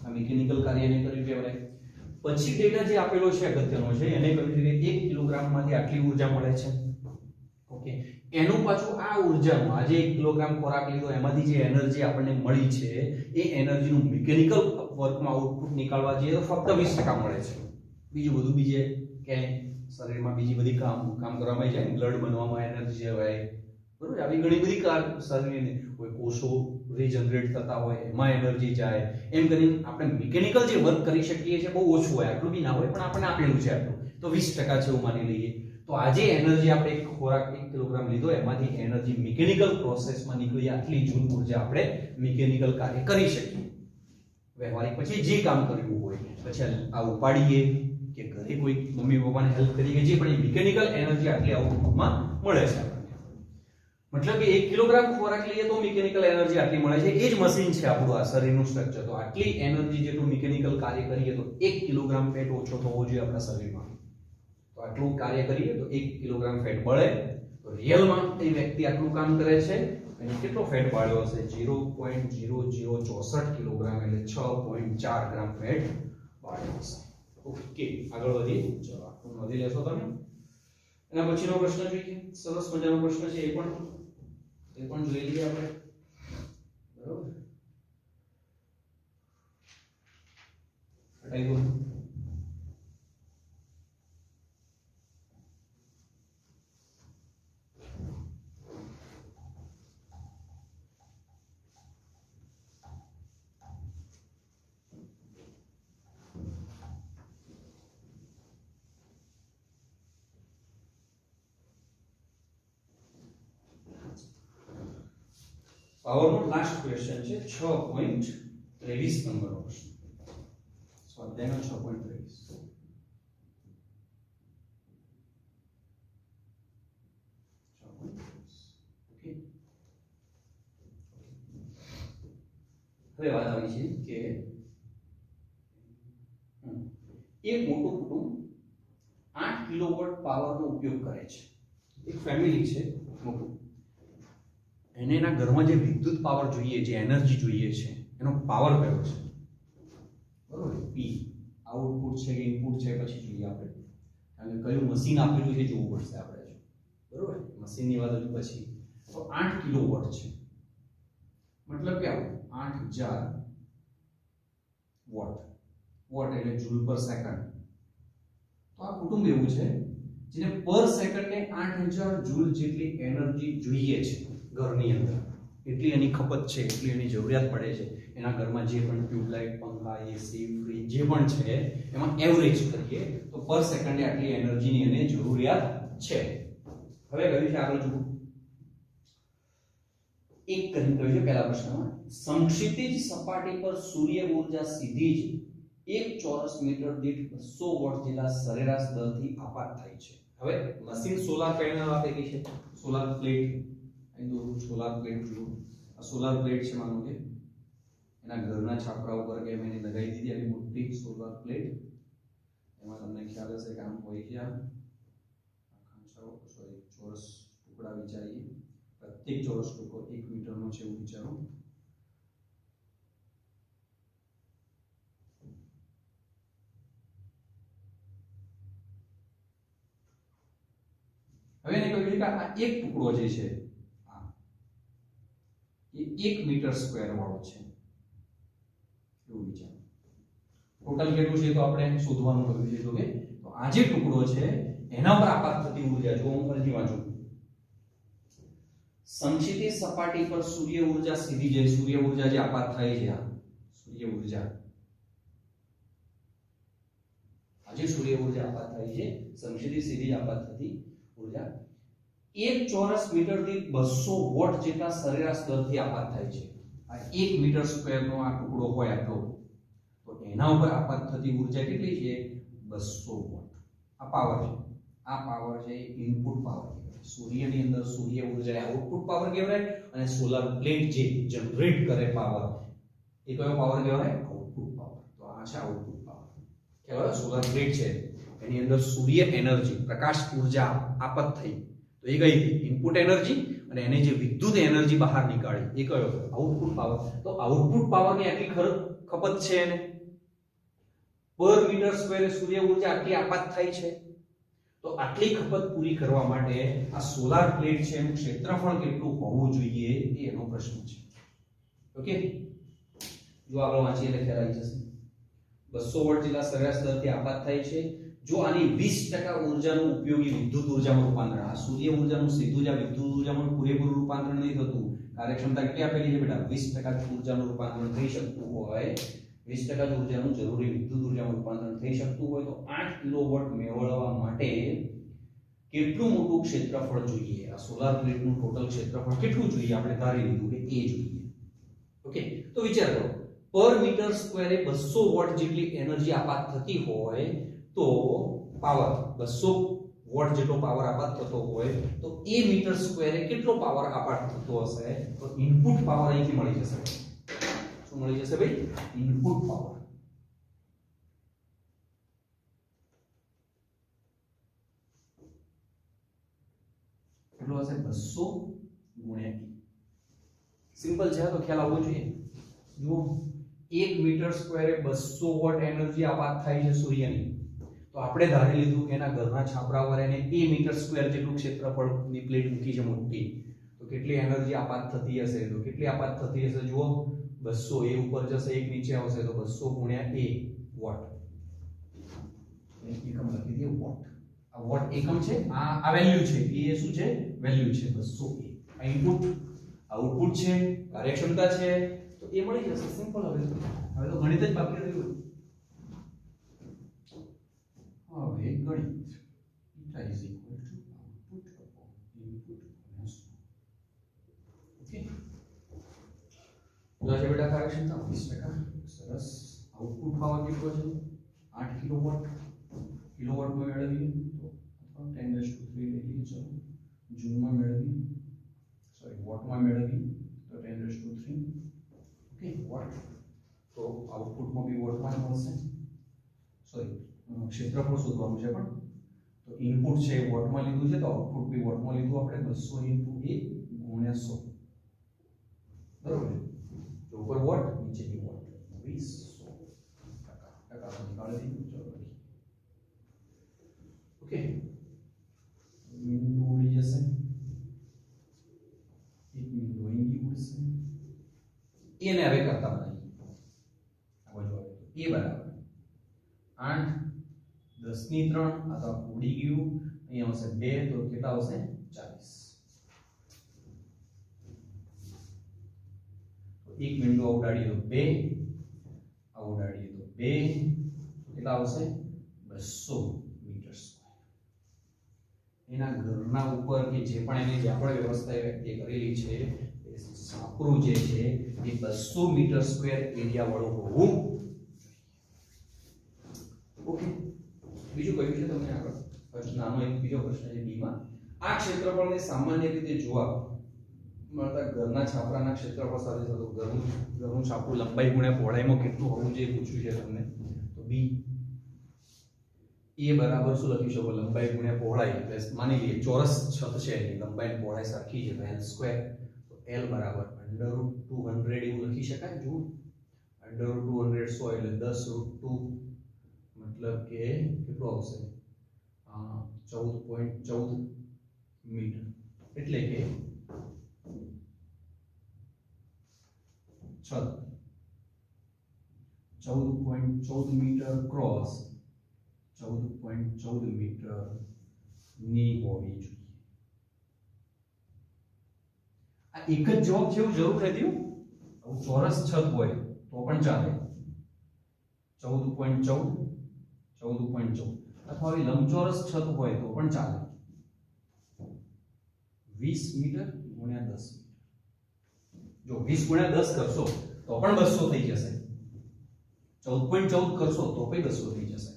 આ મિકેનિકલ કાર્ય એને કર્યું કહેવાય. પછી ડેટા જે આપેલો છે અગત્યનો છે, એને કહ્યું છે કે 1 કિલોગ્રામમાંથી આટલી ઊર્જા મળે છે. ઓકે, એનું પાછું આ ઊર્જાનું આજે 1 કિલોગ્રામ ખોરાક લીધો એમાંથી જે એનર્જી આપણને મળી છે એ એનર્જીનું મિકેનિકલ વર્કમાં આઉટપુટ નીકાળવા જઈએ તો ફક્ત 20% મળે છે. બીજું બધું બીજે ક્યાંય શરીરમાં બીજી બધી કામ કરવામાં જાય, બ્લડ બનવામાં એનર્જી જવાય, બરોબર, આવી ઘણી બધી શરીરને કોઈ કોષો રીજનરેટ થતા હોય એમાં એનર્જી જાય, એમ કરીને આપણે મિકેનિકલ જે વર્ક કરી શકીએ છીએ બહુ ઓછું હોય, આટલું બી ના હોય, પણ આપણને આપેલું છે આટલું, તો 20% છે એવું માની લઈએ. તો આજે એનર્જી આપણે એક ખોરાક 1 કિલોગ્રામ લીધો એમાંથી એનર્જી મિકેનિકલ પ્રોસેસમાં નીકળી આટલી જૂલ ઊર્જા આપણે મિકેનિકલ કાર્ય કરી શકીએ. વ્યવહારિક પછી જે કામ કરવું હોય, પછી આ ઉપાડીએ કે ઘરે કોઈ મમ્મી પપ્પાને હેલ્પ કરીએ, જે પણ મિકેનિકલ એનર્જી આટલી આઉટપુટમાં મળે છે આપણને. મતલબ કે 1 કિલોગ્રામ ખોરાક લઈએ તો મિકેનિકલ એનર્જી આટલી મળે છે, એ જ મશીન છે આપણું આ શરીરનું સ્ટ્રક્ચર. તો આટલી એનર્જી જેટલું મિકેનિકલ કાર્ય કરીએ તો 1 કિલોગ્રામ ફેટ ઓછો થવો જોઈએ આપણા શરીરમાં. તો આટલું કાર્ય કરીએ તો 1 કિલોગ્રામ ફેટ બળે. તો રિયલમાં એ વ્યક્તિ આટલું કામ કરે છે અને કેટલો ફેટ બાળ્યો હશે? 0.0064 કિલોગ્રામ એટલે 6.4 ગ્રામ ફેટ બાળ્યો હશે. ઓકે, આગળ વધીએ, જવાબ નોંધી લેશો તમે. એના પછીનો પ્રશ્ન જોઈએ, સરસ મજાનો પ્રશ્ન છે, એ પણ જોઈ લઈએ આપણે. બરોબર, હટાઈ દો. પાવરનો લાસ્ટ ક્વેશ્ચન છે 6.23 નંબરનો પ્રશ્ન. સ્વાધ્યાયનો 6.23. ઓકે, હવે વાત આવી છે કે એક મોટું કુટુંબ 8 કિલોવોટ પાવરનો ઉપયોગ કરે છે. એક ફેમિલી છે મોટું, એને એના ઘરમાં જે વિદ્યુત પાવર જોઈએ, જે એનર્જી જોઈએ છે, એનો પાવર કયો છે? બરોબર, પી આઉટપુટ છે કે ઇનપુટ છે પછી જોઈએ આપણે, કારણ કે કયું મશીન આપેલું છે જોવું પડશે આપણે. બરોબર, મશીનની વાત હજુ પછી. તો 8 કિલોવોટ છે, મતલબ કે 8000 વોટ. વોટ એટલે જૂલ પર સેકન્ડ. તો આ કુટુંબ એવું છે જેને પર સેકન્ડે 8000 જૂલ જેટલી એનર્જી જોઈએ છે ઘરની અંદર, એટલી એની ખપત છે, એટલી એની જરૂરિયાત પડે છે. એના ઘરમાં જે પણ ટ્યુબલાઇટ, પંખા, એસી, ફ્રીજ જે પણ છે એમાં એવરેજ કરીએ તો પર સેકન્ડે આટલી એનર્જીની એને જરૂરિયાત છે. હવે કહ્યું છે આગળ જુઓ, એક કરીને કહ્યું છે પહેલા પ્રશ્નમાં, સમક્ષિતિજ સપાટી પર સૂર્ય ઊર્જા સીધી જ 1 ચોરસ મીટર દીઠ 200 વોટ જેટલા સરેરાશ દરથી આપાત થાય છે. હવે મશીન સોલાર પેનલ આપેલી છે, સોલાર પ્લેટ, અહીં દોરું સોલાર પ્લેટ જુઓ, આ સોલાર પ્લેટ છે, માનો કે એના ઘરના છાપરા ઉપર કે મેં લગાવી દીધી આવી મોટી સોલાર પ્લેટ. એમાં તમને ખ્યાલ હશે કે આમ હોય છે, ચોરસ ટુકડા વિચારીએ, પ્રત્યેક ચોરસ ટુકડો 1 મીટરનો છે એવું વિચારો. હવે એને કહ્યું કે આ એક ટુકડો જે છે એ 1 મીટર સ્ક્વેર વાળો છે એવું વિચારો. ટોટલ કેટલું છે તો આપણે શોધવાનું કહ્યું છે. તો આ જે ટુકડો છે એના પર આપાત થતી ઊર્જા જો હું ફરીથી વાંચું, સમક્ષિતિજ સપાટી પર સૂર્ય ઊર્જા સીધી જાય, સૂર્ય ઊર્જા જે આપાત થાય છે, આ સૂર્ય ઊર્જા, આજે સૂર્ય ઊર્જા આપાત થાય છે, સમક્ષિતિજ સીધી આપાત થતી ઊર્જા 1 ચોરસ મીટર દીઠ 200 વોટ જેટલા સરેરાશ દરથી આપાત થાય છે. આ 1 મીટર સ્ક્વેર નો આ ટુકડો હોય આટલો, તો એના ઉપર આપાત થતી ઊર્જા કેટલી છે? 200 વોટ. આ પાવર છે, આ પાવર છે ઇનપુટ પાવર કહેવાય. સૂર્યની અંદર સૂર્ય ઊર્જા આઉટપુટ પાવર કહેવાય, અને સોલાર પ્લેટ જે જનરેટ કરે પાવર, એ કયો પાવર કહેવાય? Output power. તો આ છે આઉટપુટ પાવર. કહેવાય સોલાર પ્લેટ છે, એની અંદર સૂર્ય એનર્જી, પ્રકાશ ઊર્જા આપાત થઈ, તો એ ગઈ હતી ઇનપુટ એનર્જી, અને એને જે વિદ્યુત એનર્જી બહાર નીકાળી, એ કયો? Output power. તો આઉટપુટ પાવરની આટલી ખપત છે, એને પર મીટર સ્ક્વેર સૂર્ય ઊર્જા આટલી આપાત થાય છે. તો આટલી ખપત પૂરી કરવા માટે આ સોલાર પ્લેટ છે એનું ક્ષેત્રફળ કેટલું હોવું જોઈએ, એ એનો પ્રશ્ન છે. ઓકે, જો આગળ વાંચીએ એટલે ખ્યાલ આવી જશે. 200 વોટ જેટલા સરેરાશ દરથી આપાત થાય છે. જો આની 20% ઊર્જાનું ઉપયોગી વિદ્યુત ઊર્જામાં રૂપાંતરણ, આ સૂર્ય ઊર્જાનું સીધું જ આ વિદ્યુત ઊર્જામાં પૂરેપૂરું રૂપાંતરણ નહીં થતું, કાર્યક્ષમતા કેટલી આપેલી છે બેટા? 20% ઊર્જાનું રૂપાંતરણ થઈ શકતું હોય, 20% ઊર્જાનું જરૂરી વિદ્યુત ઊર્જામાં રૂપાંતરણ થઈ શકતું હોય, તો 8 કિલોવોટ મેળવવા માટે કેટલું મોટું ક્ષેત્રફળ જોઈએ? આ સોલાર પ્લેટનું ટોટલ ક્ષેત્રફળ કેટલું જોઈએ? આપણે ધારી લીધું કે એ જોઈએ. ઓકે, તો વિચાર કરો, પર મીટર સ્ક્વેરે 200 વોટ જેટલી એનર્જી આપાત થતી હોય, તો પાવર 200 વોટ જેટલો પાવર આપાત થતો હોય, તો એ મીટર સ્ક્વેરે કેટલો પાવર આપાત થતો હશે? તો ઇનપુટ પાવર અહીંથી મળી જશે. શું મળી જશે ભાઈ? Input power. કેટલો હશે? 200 ગુણ્યા E. સિમ્પલ છે, તો ખ્યાલ આવવો જોઈએ. જુઓ, 1 મીટર સ્ક્વેરે 200 વોટ એનર્જી આપાત થાય છે સૂર્યની, તો આપણે ધારી લીધું કે એના ઘરના છાપરા પર એને 2 મીટર સ્ક્વેર જેટલું ક્ષેત્રફળની પ્લેટ મૂકી છે મોટી, તો કેટલી એનર્જી આપાત થતી હશે? તો કેટલી આપાત થતી હશે? જુઓ, 200, એ ઉપર જશે, એક નીચે આવશે, તો 200 ગુણ્યા A વોટ. એકમ લખી દઈએ વોટ. આ વોટ એકમ છે, આ વેલ્યુ છે, એ શું છે? વેલ્યુ છે 200A. આ ઇનપુટ, આઉટપુટ છે, કાર્યક્ષમતા છે, તો એ મળી જશે. સિમ્પલ. હવે તો ગણિત જ બાકી રહ્યું. હવે ગણિત theta is equal to output upon input minus 2. Okay, તો આ છે બેટા કાર્યક્ષમતા 20%. સરસ. આઉટપુટ પાવર કેટલો છે? 8 કિલોવોટ. કિલોવોટમાં મેળવીએ તો અથવા 10⁻³ લઈ લઈએ. ચલો, જૂલમાં મેળવીએ, સોરી વોટમાં મેળવીએ તો 10⁻³. Okay, watt. તો આઉટપુટમાં બી વોટમાં મળશે. સોરી, ક્ષેત્રફળ શોધવાનું છે, પણ તો ઇનપુટ છે વોટમાં લીધું છે, તો આઉટપુટ બી વોટમાં લીધું આપણે. 200 × A ગુણ્યા 100. બરોબર છે? તો ઉપર વોટ, નીચે બી વોટ. 20 નીકાળી દીધું. ચલો, ઓકે, બિંદુ ઉડી જશે, એક બિંદુ અહીં ઉડશે. એને હવે કરતા બનાવીએ. આ બાજુ આવે તો A બરાબર 8 10⁻³ આ તો ઉડી ગયું. અહીંયા આવશે 2, તો કેટલા આવશે? 40. તો એક બિંદુ ઉડાડીએ તો 2, આ ઉડાડીએ તો 2, કેટલા આવશે? 200 મીટર સ્ક્વેર. એના ઘરના ઉપર કે જે પણ એને જે આપણે વ્યવસ્થા વ્યક્તિ કરેલી છે, એ છાપરું જે છે એ 200 મીટર સ્ક્વેર એરિયા વાળું હોવું. ઓકે, બીજું કયું છે તમને આગળ? નાનો એક બીજો પ્રશ્ન છે બી માં. આ ક્ષેત્રફળને સામાન્ય રીતે જોવા મળતા ઘરના છાપરાના ક્ષેત્રફળ સાથે થતો ઘરનું છાપરું લંબાઈ ગુણ્યા પહોળાઈમાં કેટલું હોવું જોઈએ પૂછ્યું છે તમને. તો બી એ બરાબર શું લખી શકો? લંબાઈ ગુણ્યા પહોળાઈ. એટલે માની લઈએ ચોરસ છત છે, એની લંબાઈ અને પહોળાઈ સરખી છે, તો L સ્ક્વેર. તો L બરાબર √200 એવું લખી શકાય. જુઓ, √200 100 એટલે 10√2, મતલબ કે કેટલું આવશે? 14.14 મીટર. એટલે કે છત 14.14 મીટર ક્રોસ 14.14 મીટર ની હોવી જોઈએ. આ એક જ જવાબ છે એવું જરૂર નથી. આવું ચોરસ છત હોય તો પણ ચાલે. 14.14 14.14 અથવા લંબચોરસ છત હોય તો પણ ચાલે. 20 મીટર ગુણ્યા 10 મીટર. જો 20 ગુણ્યા 10 કરશો તો પણ 200 થઈ જશે. 14.14 કરશો તો પણ 200 થઈ જશે.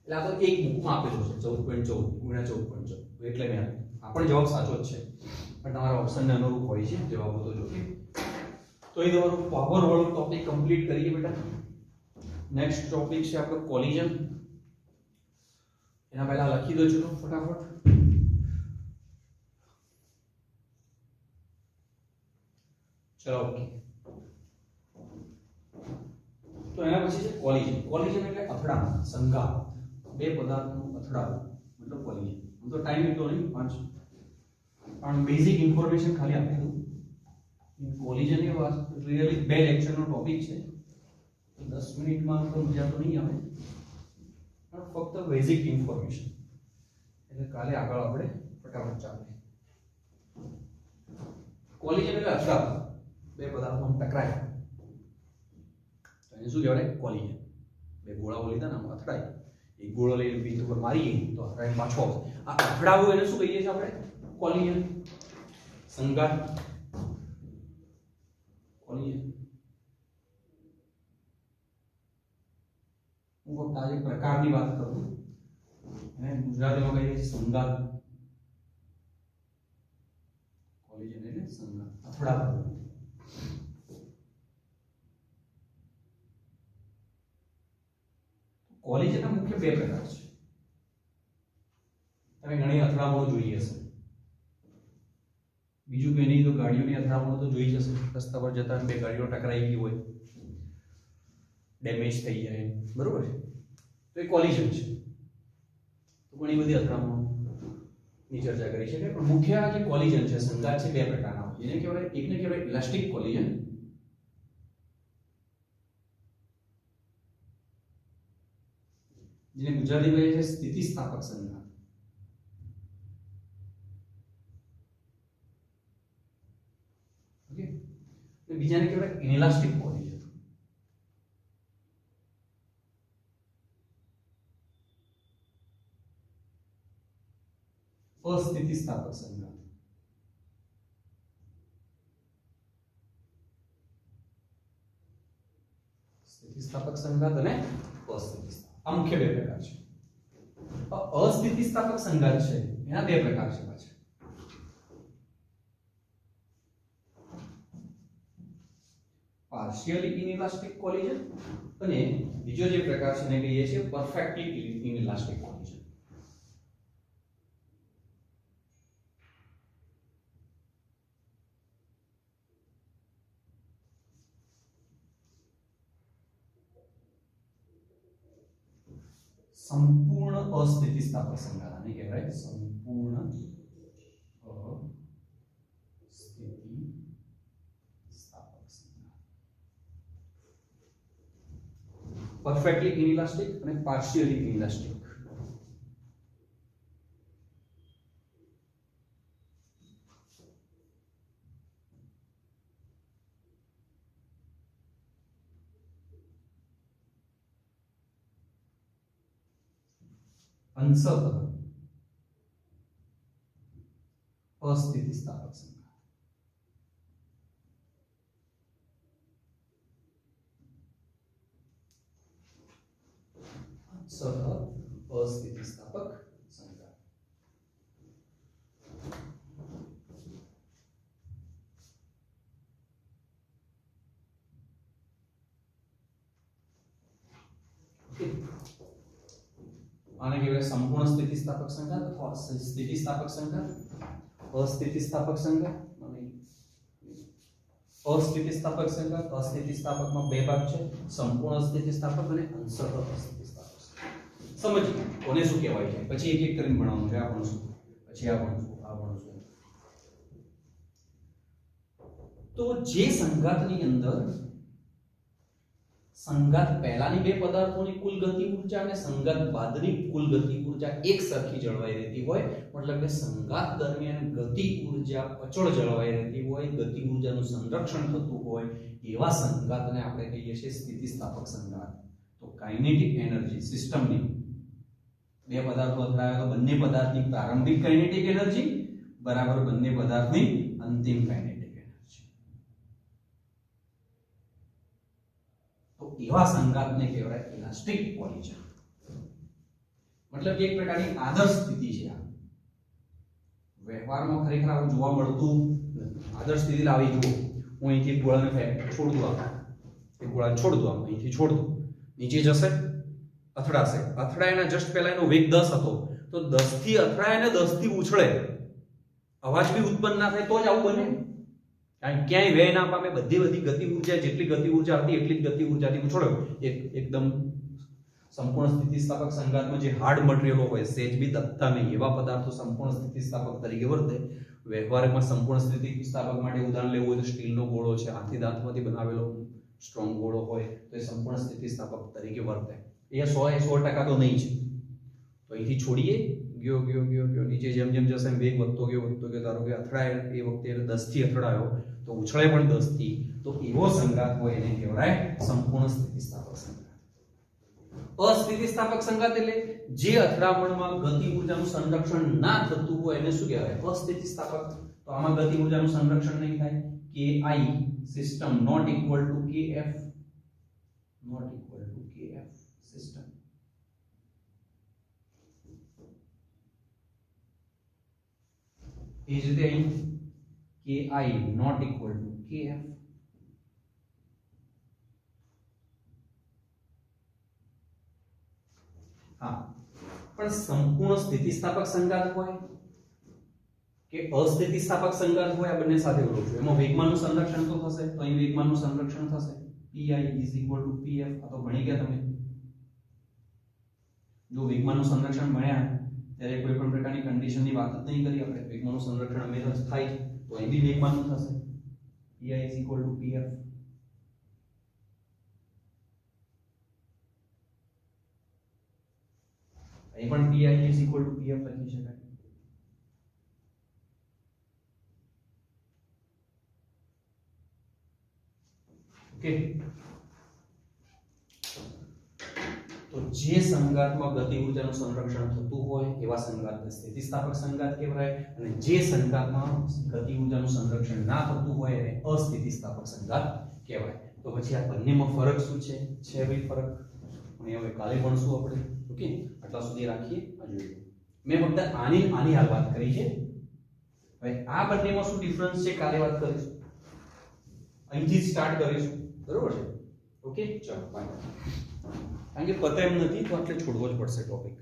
એટલે આ તો એક બુકમાં આપેલું છે 14.14 ગુણ્યા 14.14 એટલે મેં આ પણ જવાબ સાચો જ છે, પણ તમારા ઓપ્શનને અનુરૂપ હોય છે જવાબો તો જો કે. તો એ તમારું પાવર વાળું ટોપિક કમ્પ્લીટ કરીએ બેટા. નેક્સ્ટ ટોપિક છે આપણો કોલિઝન. એના પહેલા લખી દો ચલો ફટાફટ. ચલો ઓકે. તો એના પછી છે કોલિઝન. કોલિઝન એટલે અથડામણ, સંઘાત, બે પદાર્થનું અથડાવું મતલબ કોલિઝન. આમ તો ટાઈમ એટલો નહીં, પણ બેઝિક ઇન્ફોર્મેશન ખાલી આપી દઉં. કોલિઝન એ વાત રિયલી 2 લેક્ચરનો ટોપિક છે. 10 મિનિટમાં તો મજા તો નહીં આવે, પણ ફક્ત બેઝિક ઇન્ફોર્મેશન. એટલે કાલે આગળ આપણે ફટાફટ ચાલે. કોલિઝન એટલે અથડાવું, બે પદાર્થો ટકરાય. એને શું કહેવાય? કોલિઝન. બે ગોળાઓ લીધા ને અથડાય, એક ગોળો લઈને બીજ ઉપર મારીએ તો અથડાય પાછો આવશે. આ અથડાવું એને શું કહીએ છીએ આપણે? કોલિઝન. સંઘાત, કોલિઝન. હું ફક્ત આજે પ્રકારની વાત કરું. અને ગુજરાતીમાં કહીએ છીએ સંઘાત. કોલિઝન એટલે સંઘાત, અથડાવું. કોલિઝનના મુખ્ય 2 પ્રકાર છે. તમે ઘણી અથડામણો જોઈ હશે. બીજું કંઈ નહીં તો ગાડીઓની અથડામણો તો જોઈ જશે. રસ્તા પર જતા 2 ગાડીઓ ટકરાઈ ગઈ હોય, ડેમેજ થઈ જાય, બરોબર છે, તો એ કોલિઝન છે. તો ઘણી બધી અથડામણોની ચર્ચા કરી છે, પણ મુખ્ય જે કોલિઝન છે, સંઘાત છે, 2 પ્રકારના હોય. એને કહેવાય, એકને કહેવાય ઇલાસ્ટિક કોલિઝન, જેને ગુજરાતીમાં કહે છે સ્થિતિસ્થાપક સંઘાત. ઓકે. અને બીજાને કહેવાય ઇનલાસ્ટિક કોલિઝન. અસ્થિતિસ્થાપક સંઘાત. સ્થિતિસ્થાપક સંઘાત અને અસ્થિતિસ્થાપક, આ મુખ્ય 2 પ્રકાર છે. અસ્થિતિસ્થાપક સંઘાત છે એના 2 પ્રકાર છે પાછા. પાર્શિયલી ઇનઇલાસ્ટિક કોલિઝન અને બીજો જે પ્રકાર છે એને કહીએ છીએ પરફેક્ટલી ઇનઇલાસ્ટિક કોલિઝન. સંપૂર્ણ અસ્થિતિસ્થાપક સંઘાત આને કહેવાય. સંપૂર્ણ અસ્થિતિસ્થાપક સંઘાત. પરફેક્ટલી ઇનઇલાસ્ટિક અને પાર્શિયલી ઇનઇલાસ્ટિક. અંશતઃ અસ્થિતિસ્થાપક સંઘાત. અંશતઃ અસ્થિતિસ્થાપક સંઘાત. આને કહેવાય સંપૂર્ણ સ્થિતિસ્થાપક સંઘાત અથવા સ્થિતિસ્થાપક સંઘાત. અસ્થિતિસ્થાપક સંઘાત અને અસ્થિતિસ્થાપક સંઘાત. અસ્થિતિસ્થાપકમાં 2 ભાગ છે, સંપૂર્ણ સ્થિતિસ્થાપક અને અંશતઃ અસ્થિતિસ્થાપક. સમજીએ કોને શું કહેવાય છે, પછી એક એક કરીને ભણવાનું છે. આ ભણશું, પછી આ ભણશું, આ ભણશું. તો જે સંઘાતની અંદર સંઘાત પહેલાની બે પદાર્થોની કુલ ગતિ ઊર્જા અને સંઘાત બાદની કુલ ગતિ ઊર્જા એક સરખી જળવાઈ રહેતી હોય, મતલબ કે સંઘાત દરમિયાન ગતિ ઊર્જા અચળ જળવાઈ રહેતી હોય, ગતિ ઊર્જાનું સંરક્ષણ થતું હોય, એવા સંઘાતને આપણે કહીએ છીએ સ્થિતિસ્થાપક સંઘાત. તો કાઇનેટિક એનર્જી સિસ્ટમની બે પદાર્થો અથડાયા તો બંને પદાર્થની પ્રારંભિક કાઇનેટિક એનર્જી બરાબર બંને પદાર્થની અંતિમ કાઇનેટિક એનર્જી. તો એવા સંઘાતને કહેવાય ઇલાસ્ટિક કોલિઝન. મતલબ કે એક પ્રકારની આદર્શ સ્થિતિ છે આ. વ્યવહારમાં ખરેખર આવું જોવા મળતું નથી. આદર્શ સ્થિતિ લાવી જુઓ, હું અહીંથી ગોળાને છોડ દઉં, એક ગોળા છોડ દઉં, અહીંથી છોડ દઉં, નીચે જશે, અથડાશે, અથડાયના જસ્ટ પહેલા એનો વેગ 10 હતો, તો 10 થી અથડાય અને 10 થી ઉછળે, અવાજ બી ઉત્પન્ન ના થાય તો જ આવું બને. કારણ ક્યાંય વેગ ના પામે, બધી ગતિ ઊર્જા જેટલી ગતિ ઊર્જા હતી એટલી જ ગતિ ઊર્જાથી ઉછળ્યો. એકદમ સંપૂર્ણ સ્થિતિસ્થાપક સંઘાતમાં જે હાર્ડ મટીરીયલ હોય, સેજ બી દબતા નહીં, એવા પદાર્થો સંપૂર્ણ સ્થિતિસ્થાપક તરીકે વર્તે. વ્યવહારમાં સંપૂર્ણ સ્થિતિસ્થાપક માટે ઉદાહરણ લેવું હોય તો સ્ટીલનો ગોળો છે, હાથી દાંતમાંથી બનાવેલો સ્ટ્રોંગ ગોળો હોય તો એ સંપૂર્ણ સ્થિતિસ્થાપક તરીકે વર્તે. એ 100% તો નહીં છે. તો અહીંથી છોડીએ, ગયો નીચે જેમ જેમ જશે વેગ વધતો ગયો, ધારો કે અથડાય એ વખતે 10 થી અથડાયો તો ઉછળે પણ 10 થી, તો એવો સંઘાત હોય એને કહેવાય સંપૂર્ણ સ્થિતિસ્થાપક સંઘાત. અસ્થિતિસ્થાપક સંઘાત એટલે જે અથડામણમાં ગતિ ઊર્જાનું સંરક્ષણ ના થતું હોય એને શું કહેવાય? અસ્થિતિસ્થાપક. તો આમાં ગતિ ઊર્જાનું સંરક્ષણ નહીં થાય. KI system not equal to KF, not equal to KF system. એ જ રીતે અહીં KI not equal to KF. હા, પણ સંપૂર્ણ સ્થિતિસ્થાપક સંઘાત હોય કે અસ્થિતિસ્થાપક સંઘાત હોય, આ બંને સાથે બોલું છું. એમાં વેગમાનનું સંરક્ષણ તો થશે, તો અહીં વેગમાનનું સંરક્ષણ થશે. PI PF. આ તો ભણી ગયા તમે. જો વેગમાનનું સંરક્ષણ ભણ્યા ત્યારે કોઈ પણ પ્રકારની કન્ડિશનની વાત જ નહીં કરી આપણે. વેગમાનનું સંરક્ષણ હંમેશા થાય છે, તો અહીં બી વેગમાનનું થશે. PI PF. અહીં પણ PI PF લખી શકાય. ઓકે, તો જે સંઘાતમાં ગતિ ઊર્જાનું સંરક્ષણ થતું હોય એવા સંઘાતને સ્થિતિસ્થાપક સંઘાત કહેવાય, અને જે સંઘાતમાં ગતિ ઊર્જાનું સંરક્ષણ ના થતું હોય એને અસ્થિતિસ્થાપક સંઘાત કહેવાય. તો પછી આ બંનેમાં ફરક શું છે? છે ભાઈ ફરક, અને હવે કાલે ભણશું આપણે. ઓકે, આટલા સુધી રાખીએ. આ જોઈએ, મેં ફક્ત આની હાલ વાત કરી છે. હવે આ બંનેમાં શું ડિફરન્સ છે કાલે વાત કરીશું. અહીંથી સ્ટાર્ટ કરીશું, બરોબર છે? ઓકે, ચાલો બાય. કારણ કે પતા એમ નથી તો એટલે છોડવો જ પડશે ટોપિક.